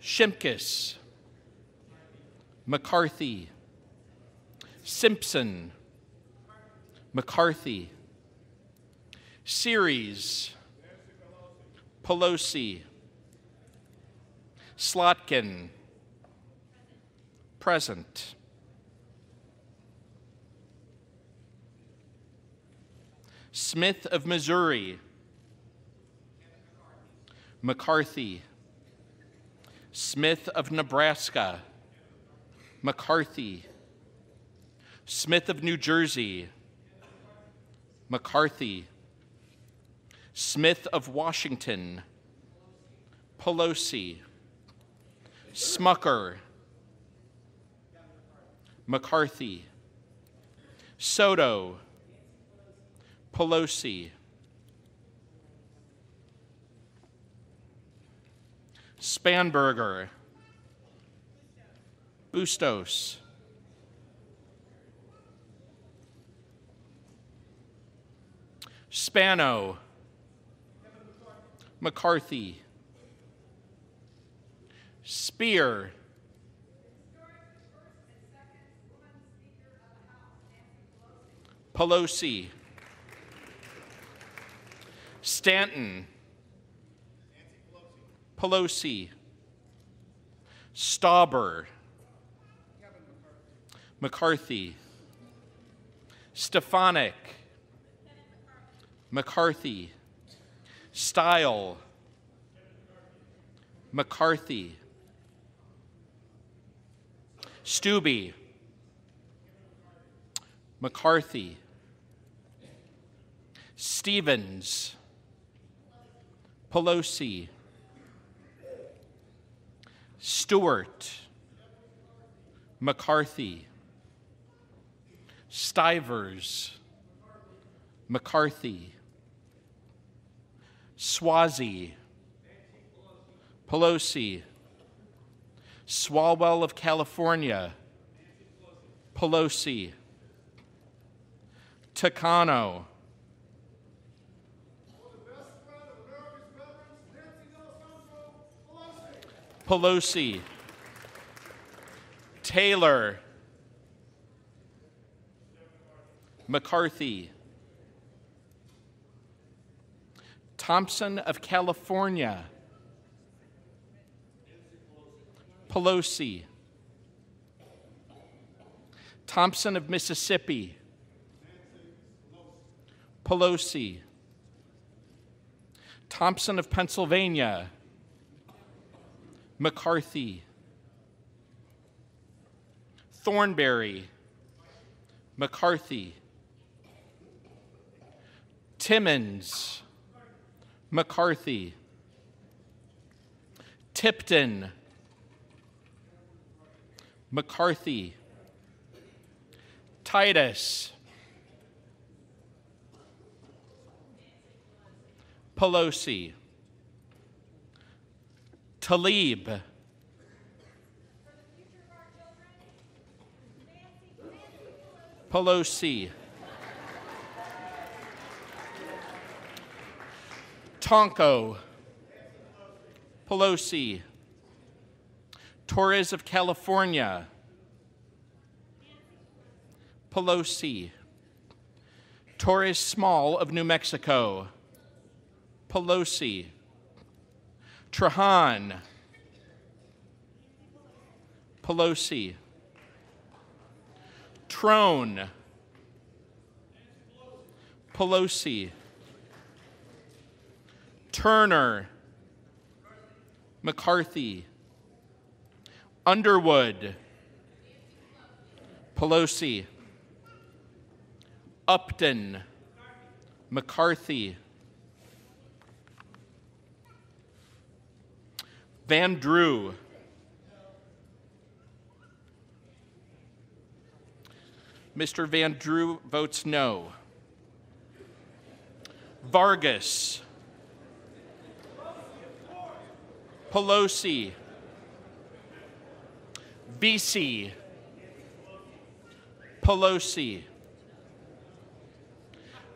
Shimkus, McCarthy. Simpson, McCarthy. Series, Pelosi. Slotkin, present. Smith of Missouri. McCarthy. Smith of Nebraska. McCarthy. Smith of New Jersey. McCarthy. Smith of Washington. Pelosi. Smucker. McCarthy. Soto. Pelosi. Spanberger. Bustos. Spano. McCarthy. Spear. Pelosi. Stanton. Pelosi. Stauber. McCarthy. Stefanik. McCarthy. Style. McCarthy. Stubbe. McCarthy. Stevens. Pelosi. Stewart. McCarthy. Stivers. McCarthy. Swazi. Pelosi. Swalwell of California. Pelosi. Takano. Pelosi. Taylor. McCarthy. Thompson of California. Pelosi. Thompson of Mississippi. Pelosi. Thompson of Pennsylvania. McCarthy. Thornberry. McCarthy. Timmons. McCarthy. Tipton. McCarthy. Titus. Pelosi. Talib. Pelosi. Tonko. Pelosi. Torres of California. Pelosi. Torres Small of New Mexico. Pelosi. Trahan. Pelosi. Trone. Pelosi. Turner. McCarthy. Underwood. Pelosi. Upton. McCarthy. Van Drew. Mr. Van Drew votes no. Vargas. Pelosi. Vesey. Pelosi.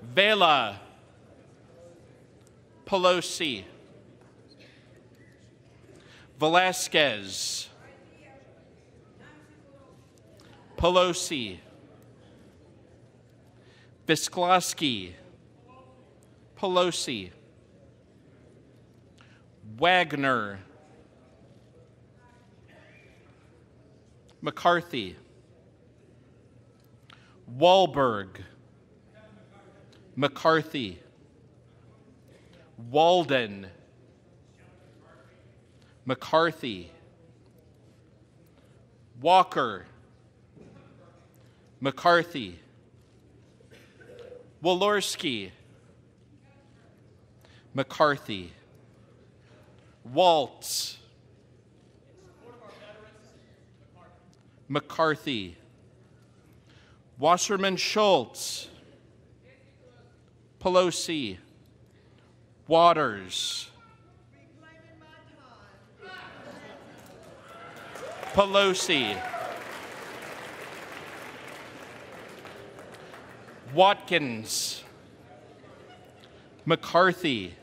Vela. Pelosi. Velasquez. Pelosi. Visklosky. Pelosi. Wagner. McCarthy. Wahlberg. McCarthy. Walden. McCarthy. Walker. McCarthy. Walorski. McCarthy. Waltz. McCarthy. Wasserman Schultz. Pelosi. Waters. Pelosi. Watkins. McCarthy.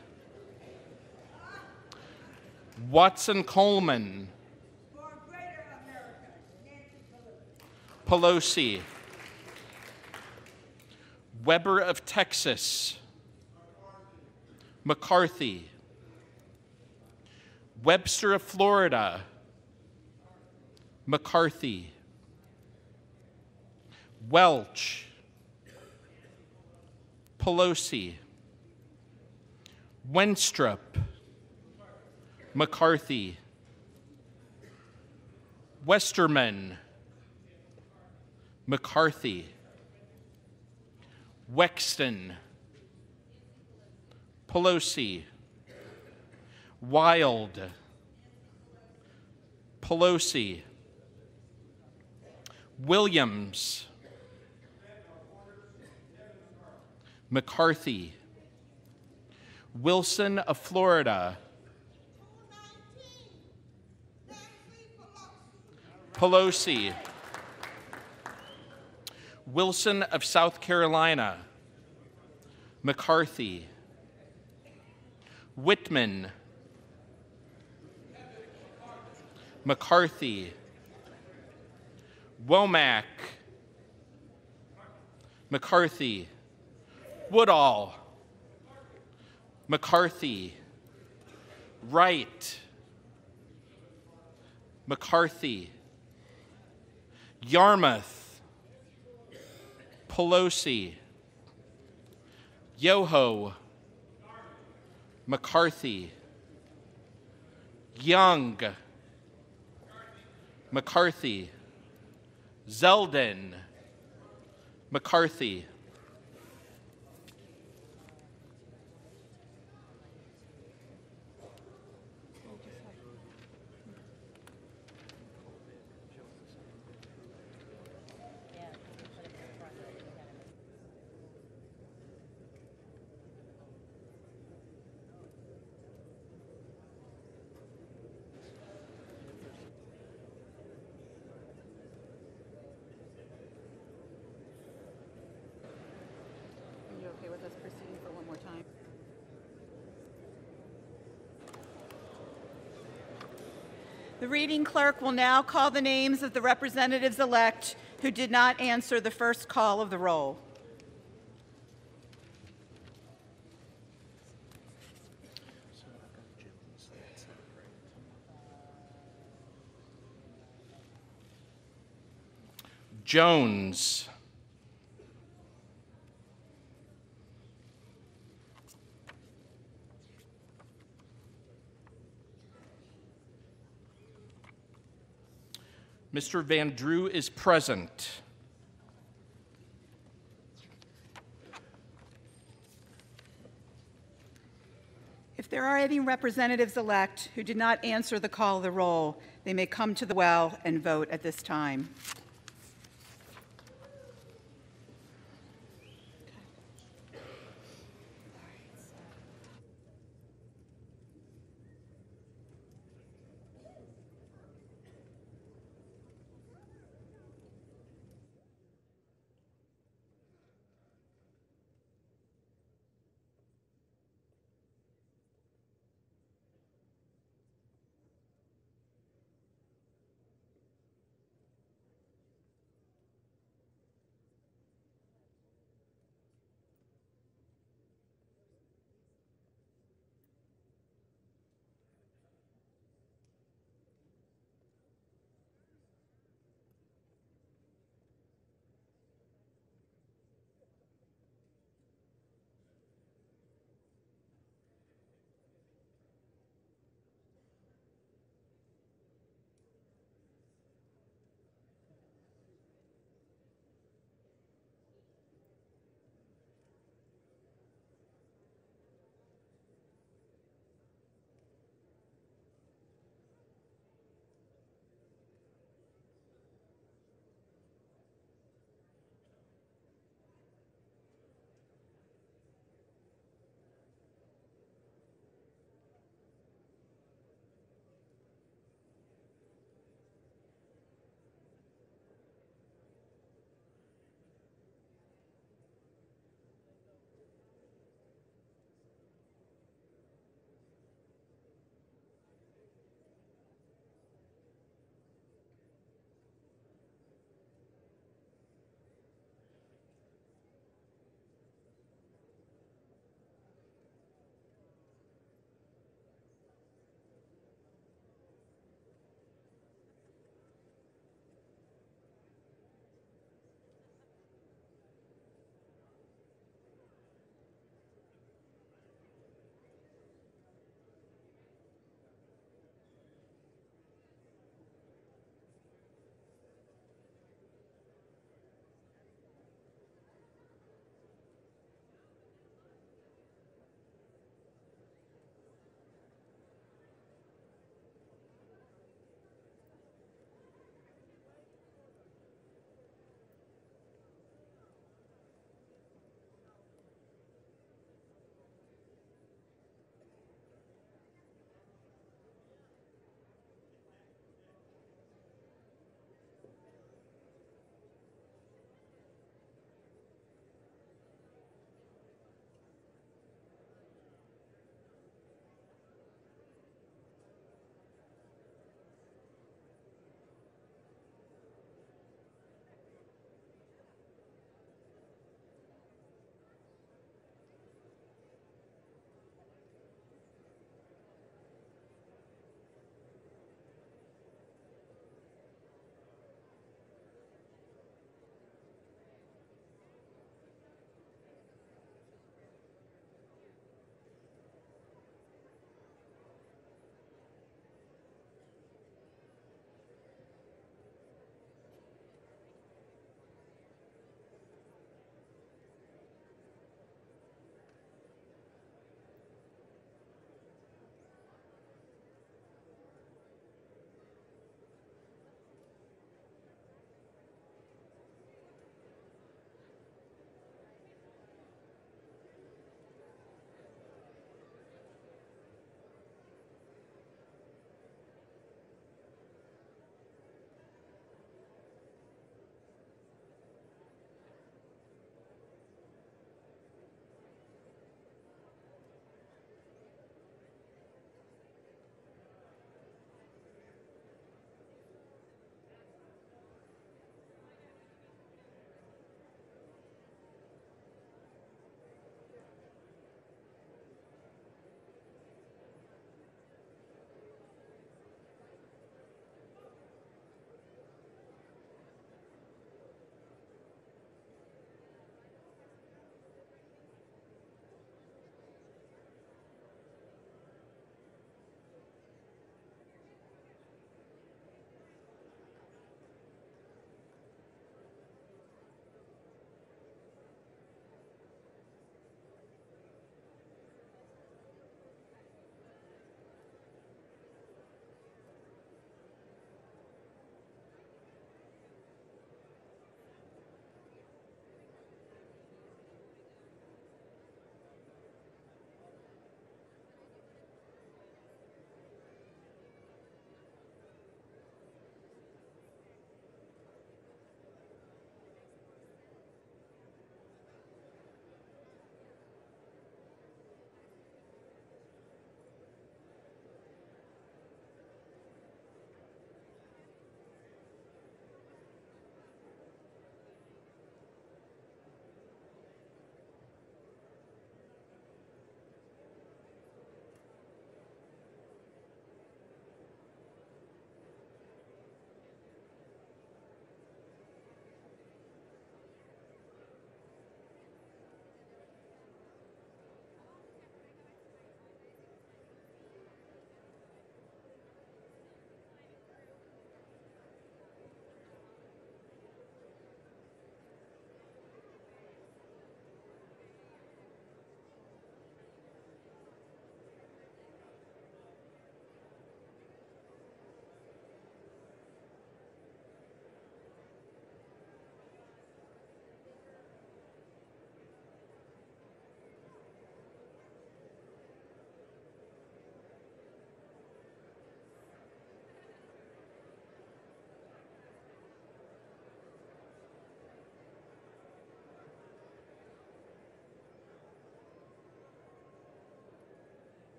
Watson Coleman. Pelosi. Weber of Texas. McCarthy. Webster of Florida. McCarthy. Welch. Pelosi. Wenstrup. McCarthy. Westerman. McCarthy. Wexton. Pelosi. Wild. Pelosi. Williams. McCarthy. Wilson of Florida. Pelosi. Wilson of South Carolina. McCarthy. Whitman. McCarthy. Womack. McCarthy. Woodall. McCarthy. Wright. McCarthy. Yarmouth. Pelosi. Yoho. McCarthy. Young. McCarthy. Zeldin. McCarthy. Are you okay with us proceeding for one more time? The reading clerk will now call the names of the representatives-elect who did not answer the first call of the roll. Jones. Mr. Van Drew is present. If there are any representatives-elect who did not answer the call of the roll, they may come to the well and vote at this time.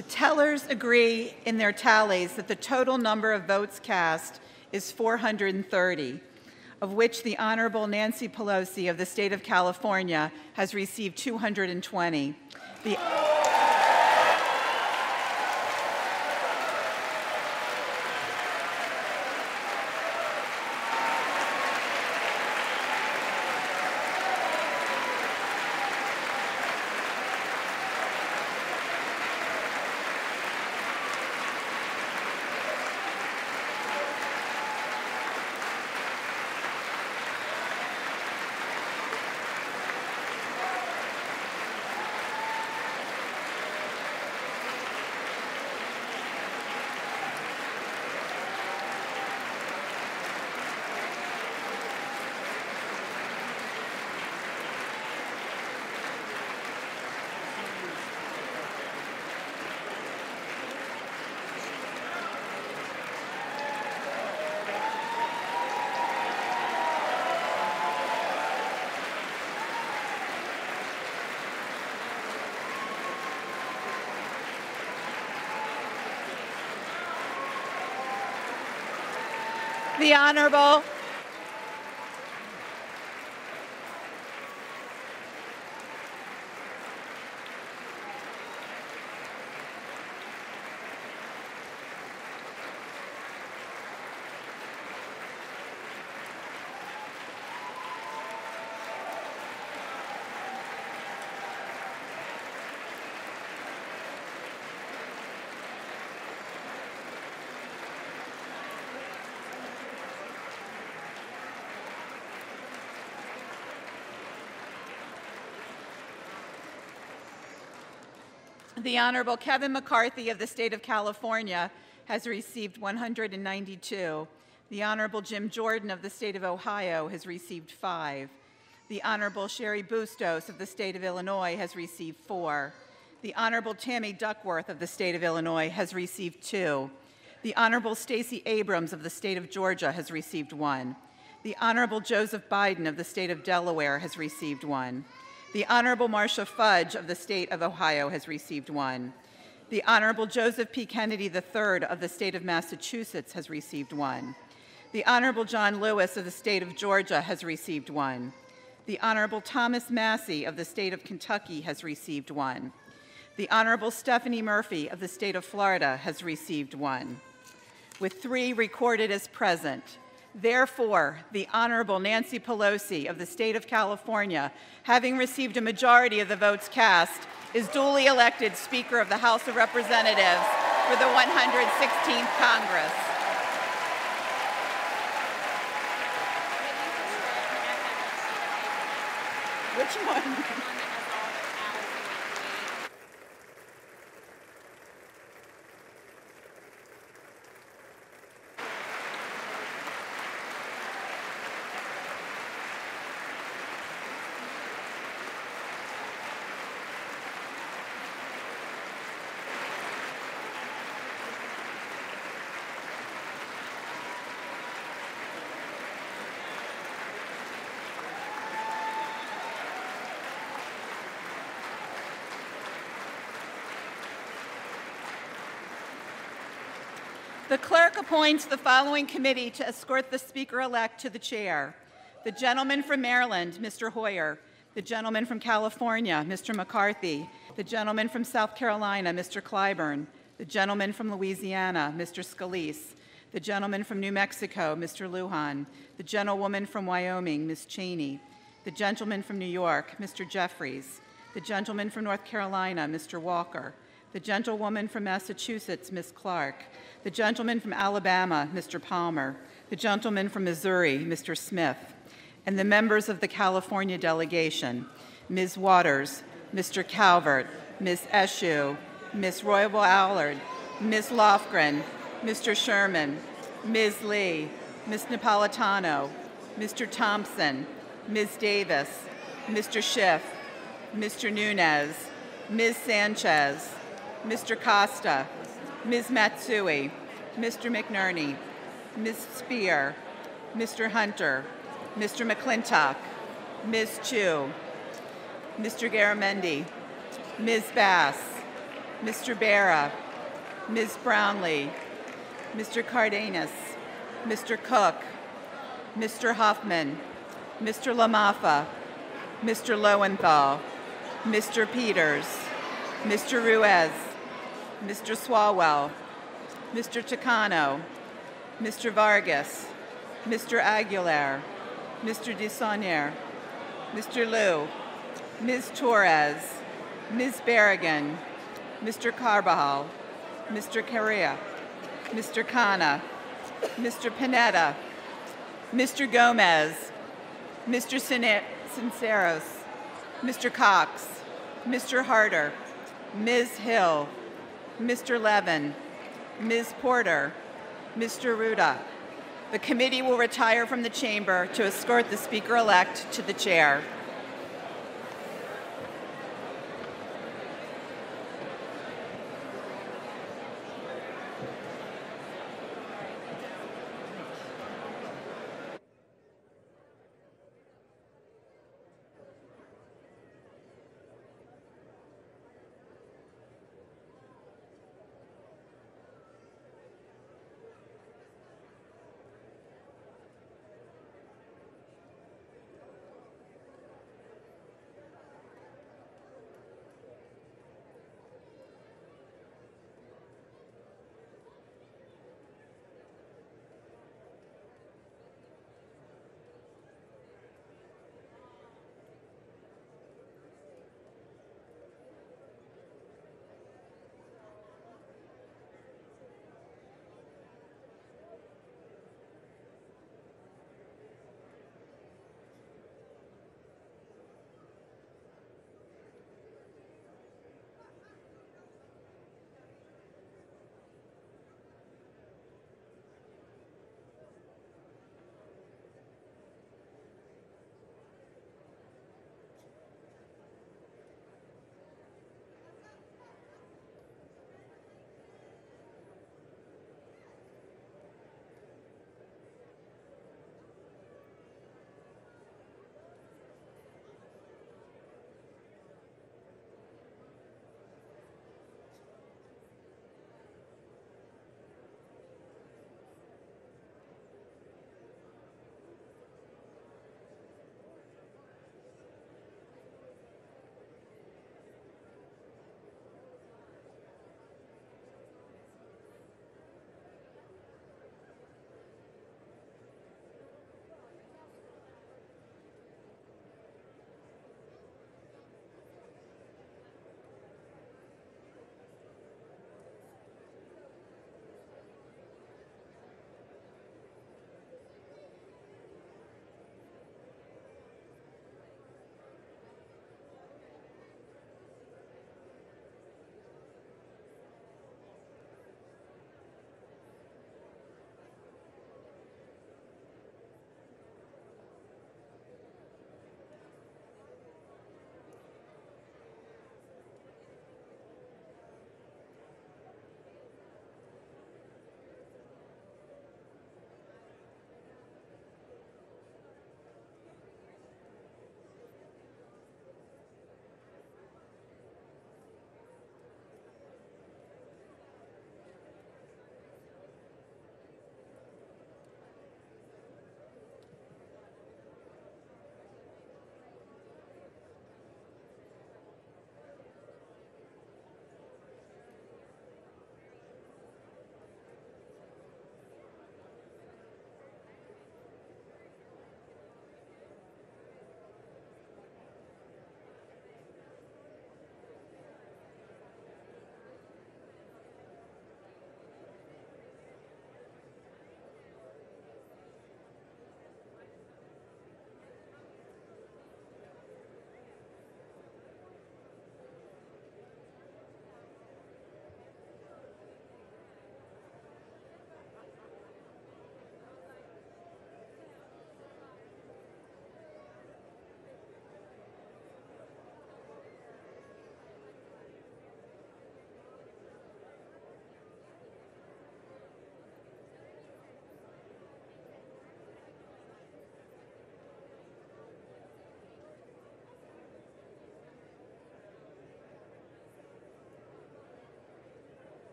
The tellers agree in their tallies that the total number of votes cast is 430, of which the Honorable Nancy Pelosi of the state of California has received 220. The Honorable Kevin McCarthy of the state of California has received 192. The Honorable Jim Jordan of the state of Ohio has received 5. The Honorable Sherry Bustos of the state of Illinois has received 4. The Honorable Tammy Duckworth of the state of Illinois has received 2. The Honorable Stacey Abrams of the state of Georgia has received 1. The Honorable Joseph Biden of the state of Delaware has received 1. The Honorable Marcia Fudge of the state of Ohio has received 1. The Honorable Joseph P. Kennedy III of the state of Massachusetts has received 1. The Honorable John Lewis of the state of Georgia has received 1. The Honorable Thomas Massey of the state of Kentucky has received 1. The Honorable Stephanie Murphy of the state of Florida has received 1, with 3 recorded as present. Therefore, the Honorable Nancy Pelosi of the state of California, having received a majority of the votes cast, is duly elected Speaker of the House of Representatives for the 116th Congress. Which one? The clerk appoints the following committee to escort the Speaker-elect to the chair. The gentleman from Maryland, Mr. Hoyer. The gentleman from California, Mr. McCarthy. The gentleman from South Carolina, Mr. Clyburn. The gentleman from Louisiana, Mr. Scalise. The gentleman from New Mexico, Mr. Lujan. The gentlewoman from Wyoming, Ms. Cheney. The gentleman from New York, Mr. Jeffries. The gentleman from North Carolina, Mr. Walker. The gentlewoman from Massachusetts, Ms. Clark. The gentleman from Alabama, Mr. Palmer. The gentleman from Missouri, Mr. Smith. And the members of the California delegation, Ms. Waters, Mr. Calvert, Ms. Eshoo, Ms. Roybal Allard, Ms. Lofgren, Mr. Sherman, Ms. Lee, Ms. Napolitano, Mr. Thompson, Ms. Davis, Mr. Schiff, Mr. Nunes, Ms. Sanchez, Mr. Costa, Ms. Matsui, Mr. McNerney, Ms. Spear, Mr. Hunter, Mr. McClintock, Ms. Chu, Mr. Garamendi, Ms. Bass, Mr. Barra, Ms. Brownlee, Mr. Cardenas, Mr. Cook, Mr. Huffman, Mr. Lamaffa, Mr. Lowenthal, Mr. Peters, Mr. Ruiz, Mr. Swalwell, Mr. Takano, Mr. Vargas, Mr. Aguilar, Mr. Desaunier, Mr. Liu, Ms. Torres, Ms. Berrigan, Mr. Carbajal, Mr. Correa, Mr. Khanna, Mr. Panetta, Mr. Gomez, Mr. Sinceros, Mr. Cox, Mr. Harder, Ms. Hill, Mr. Levin, Ms. Porter, Mr. Ruda. The committee will retire from the chamber to escort the Speaker-elect to the chair.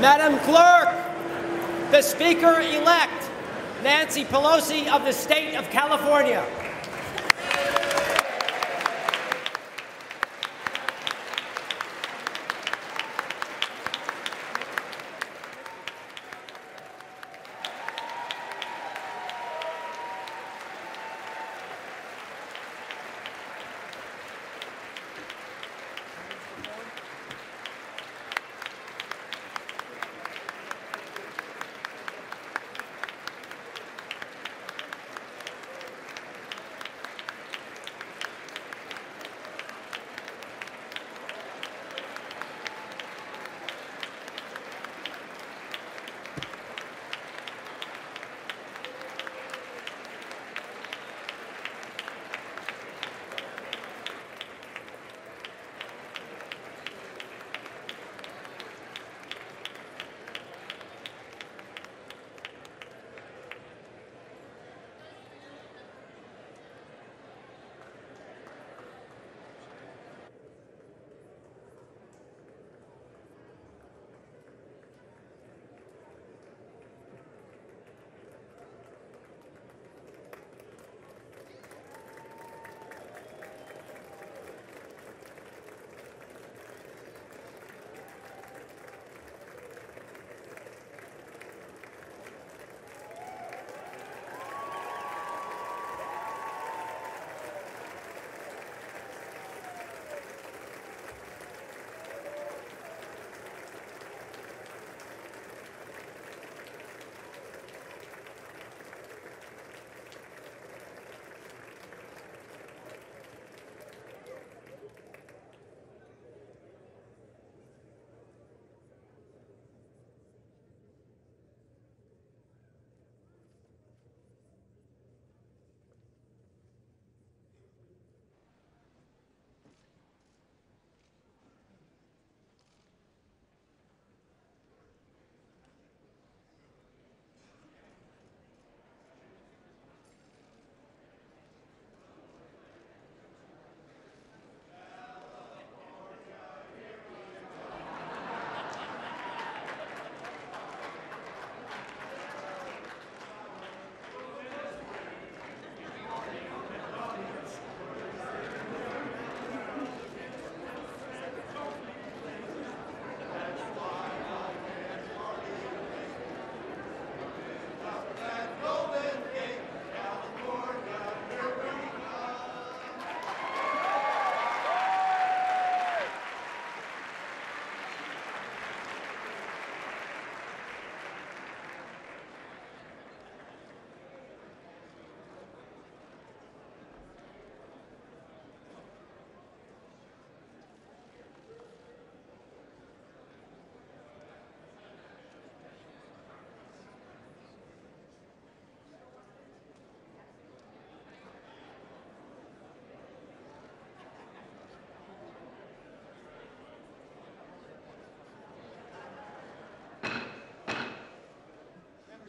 Madam Clerk, the Speaker-elect, Nancy Pelosi of the State of California.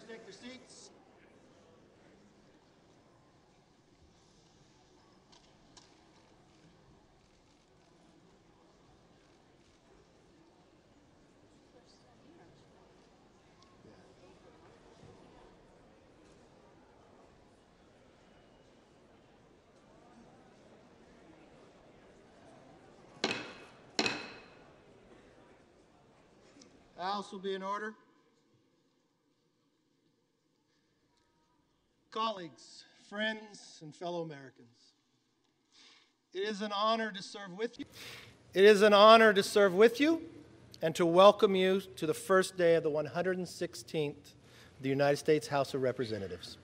Take their seats. The House will be in order. Colleagues, friends, and fellow Americans, it is an honor to serve with you. It is an honor to serve with you and to welcome you to the first day of the 116th of the United States House of Representatives.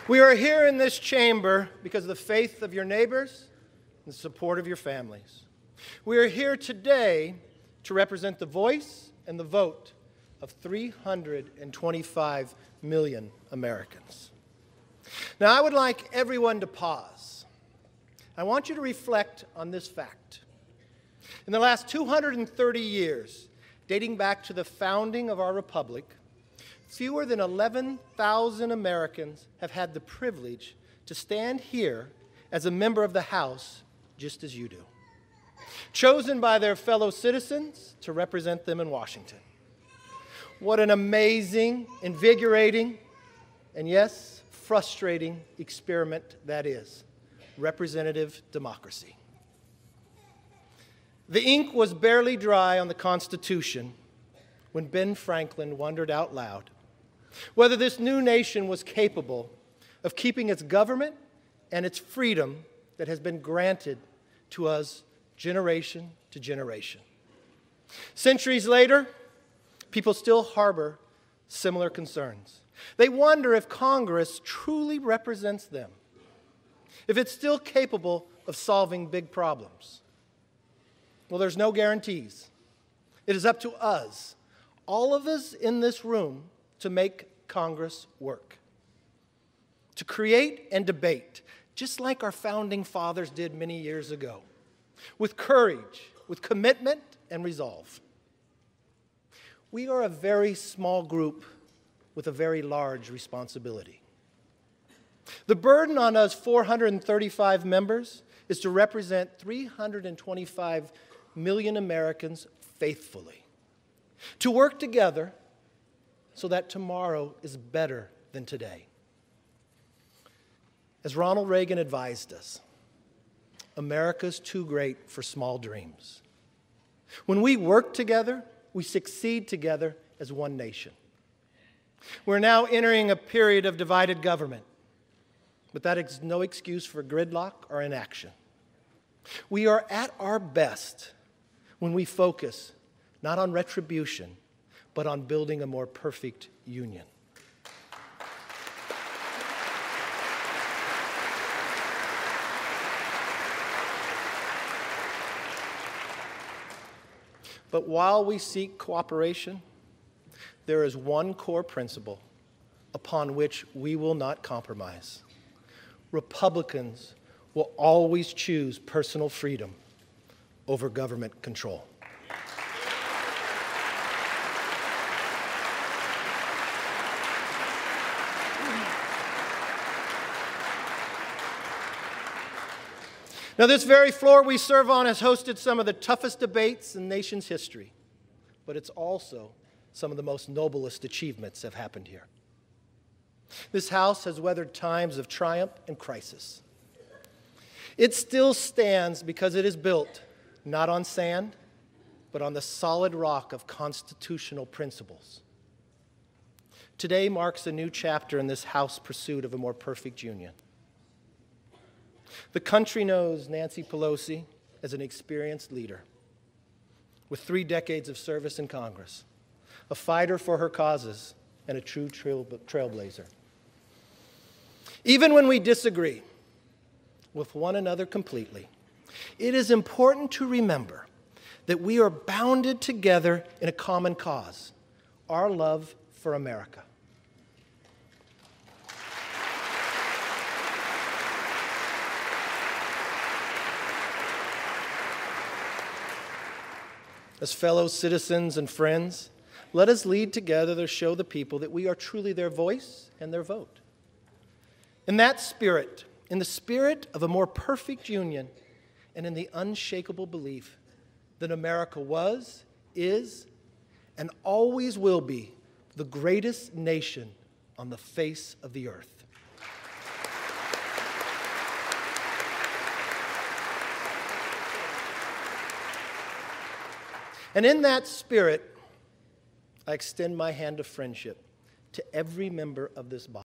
We are here in this chamber because of the faith of your neighbors and the support of your families. We are here today to represent the voice and the vote of 325 million Americans. Now, I would like everyone to pause. I want you to reflect on this fact. In the last 230 years, dating back to the founding of our republic, fewer than 11,000 Americans have had the privilege to stand here as a member of the House, just as you do. Chosen by their fellow citizens to represent them in Washington. What an amazing, invigorating, and yes, frustrating experiment that is. Representative democracy. The ink was barely dry on the Constitution when Ben Franklin wondered out loud whether this new nation was capable of keeping its government and its freedom that has been granted to us generation to generation. Centuries later, people still harbor similar concerns. They wonder if Congress truly represents them, if it's still capable of solving big problems. Well, there's no guarantees. It is up to us, all of us in this room, to make Congress work, to create and debate, just like our founding fathers did many years ago, with courage, with commitment and resolve. We are a very small group with a very large responsibility. The burden on us 435 members is to represent 325 million Americans faithfully, to work together so that tomorrow is better than today. As Ronald Reagan advised us, America's too great for small dreams. When we work together, we succeed together as one nation. We're now entering a period of divided government, but that is no excuse for gridlock or inaction. We are at our best when we focus not on retribution, but on building a more perfect union. But while we seek cooperation, there is one core principle upon which we will not compromise. Republicans will always choose personal freedom over government control. Now, this very floor we serve on has hosted some of the toughest debates in the nation's history, but it's also some of the most noblest achievements have happened here. This House has weathered times of triumph and crisis. It still stands because it is built not on sand, but on the solid rock of constitutional principles. Today marks a new chapter in this House pursuit of a more perfect union. The country knows Nancy Pelosi as an experienced leader with 3 decades of service in Congress, a fighter for her causes, and a true trailblazer. Even when we disagree with one another completely, it is important to remember that we are bounded together in a common cause, our love for America. As fellow citizens and friends, let us lead together to show the people that we are truly their voice and their vote. In that spirit, in the spirit of a more perfect union, and in the unshakable belief that America was, is, and always will be the greatest nation on the face of the earth. And in that spirit, I extend my hand of friendship to every member of this body.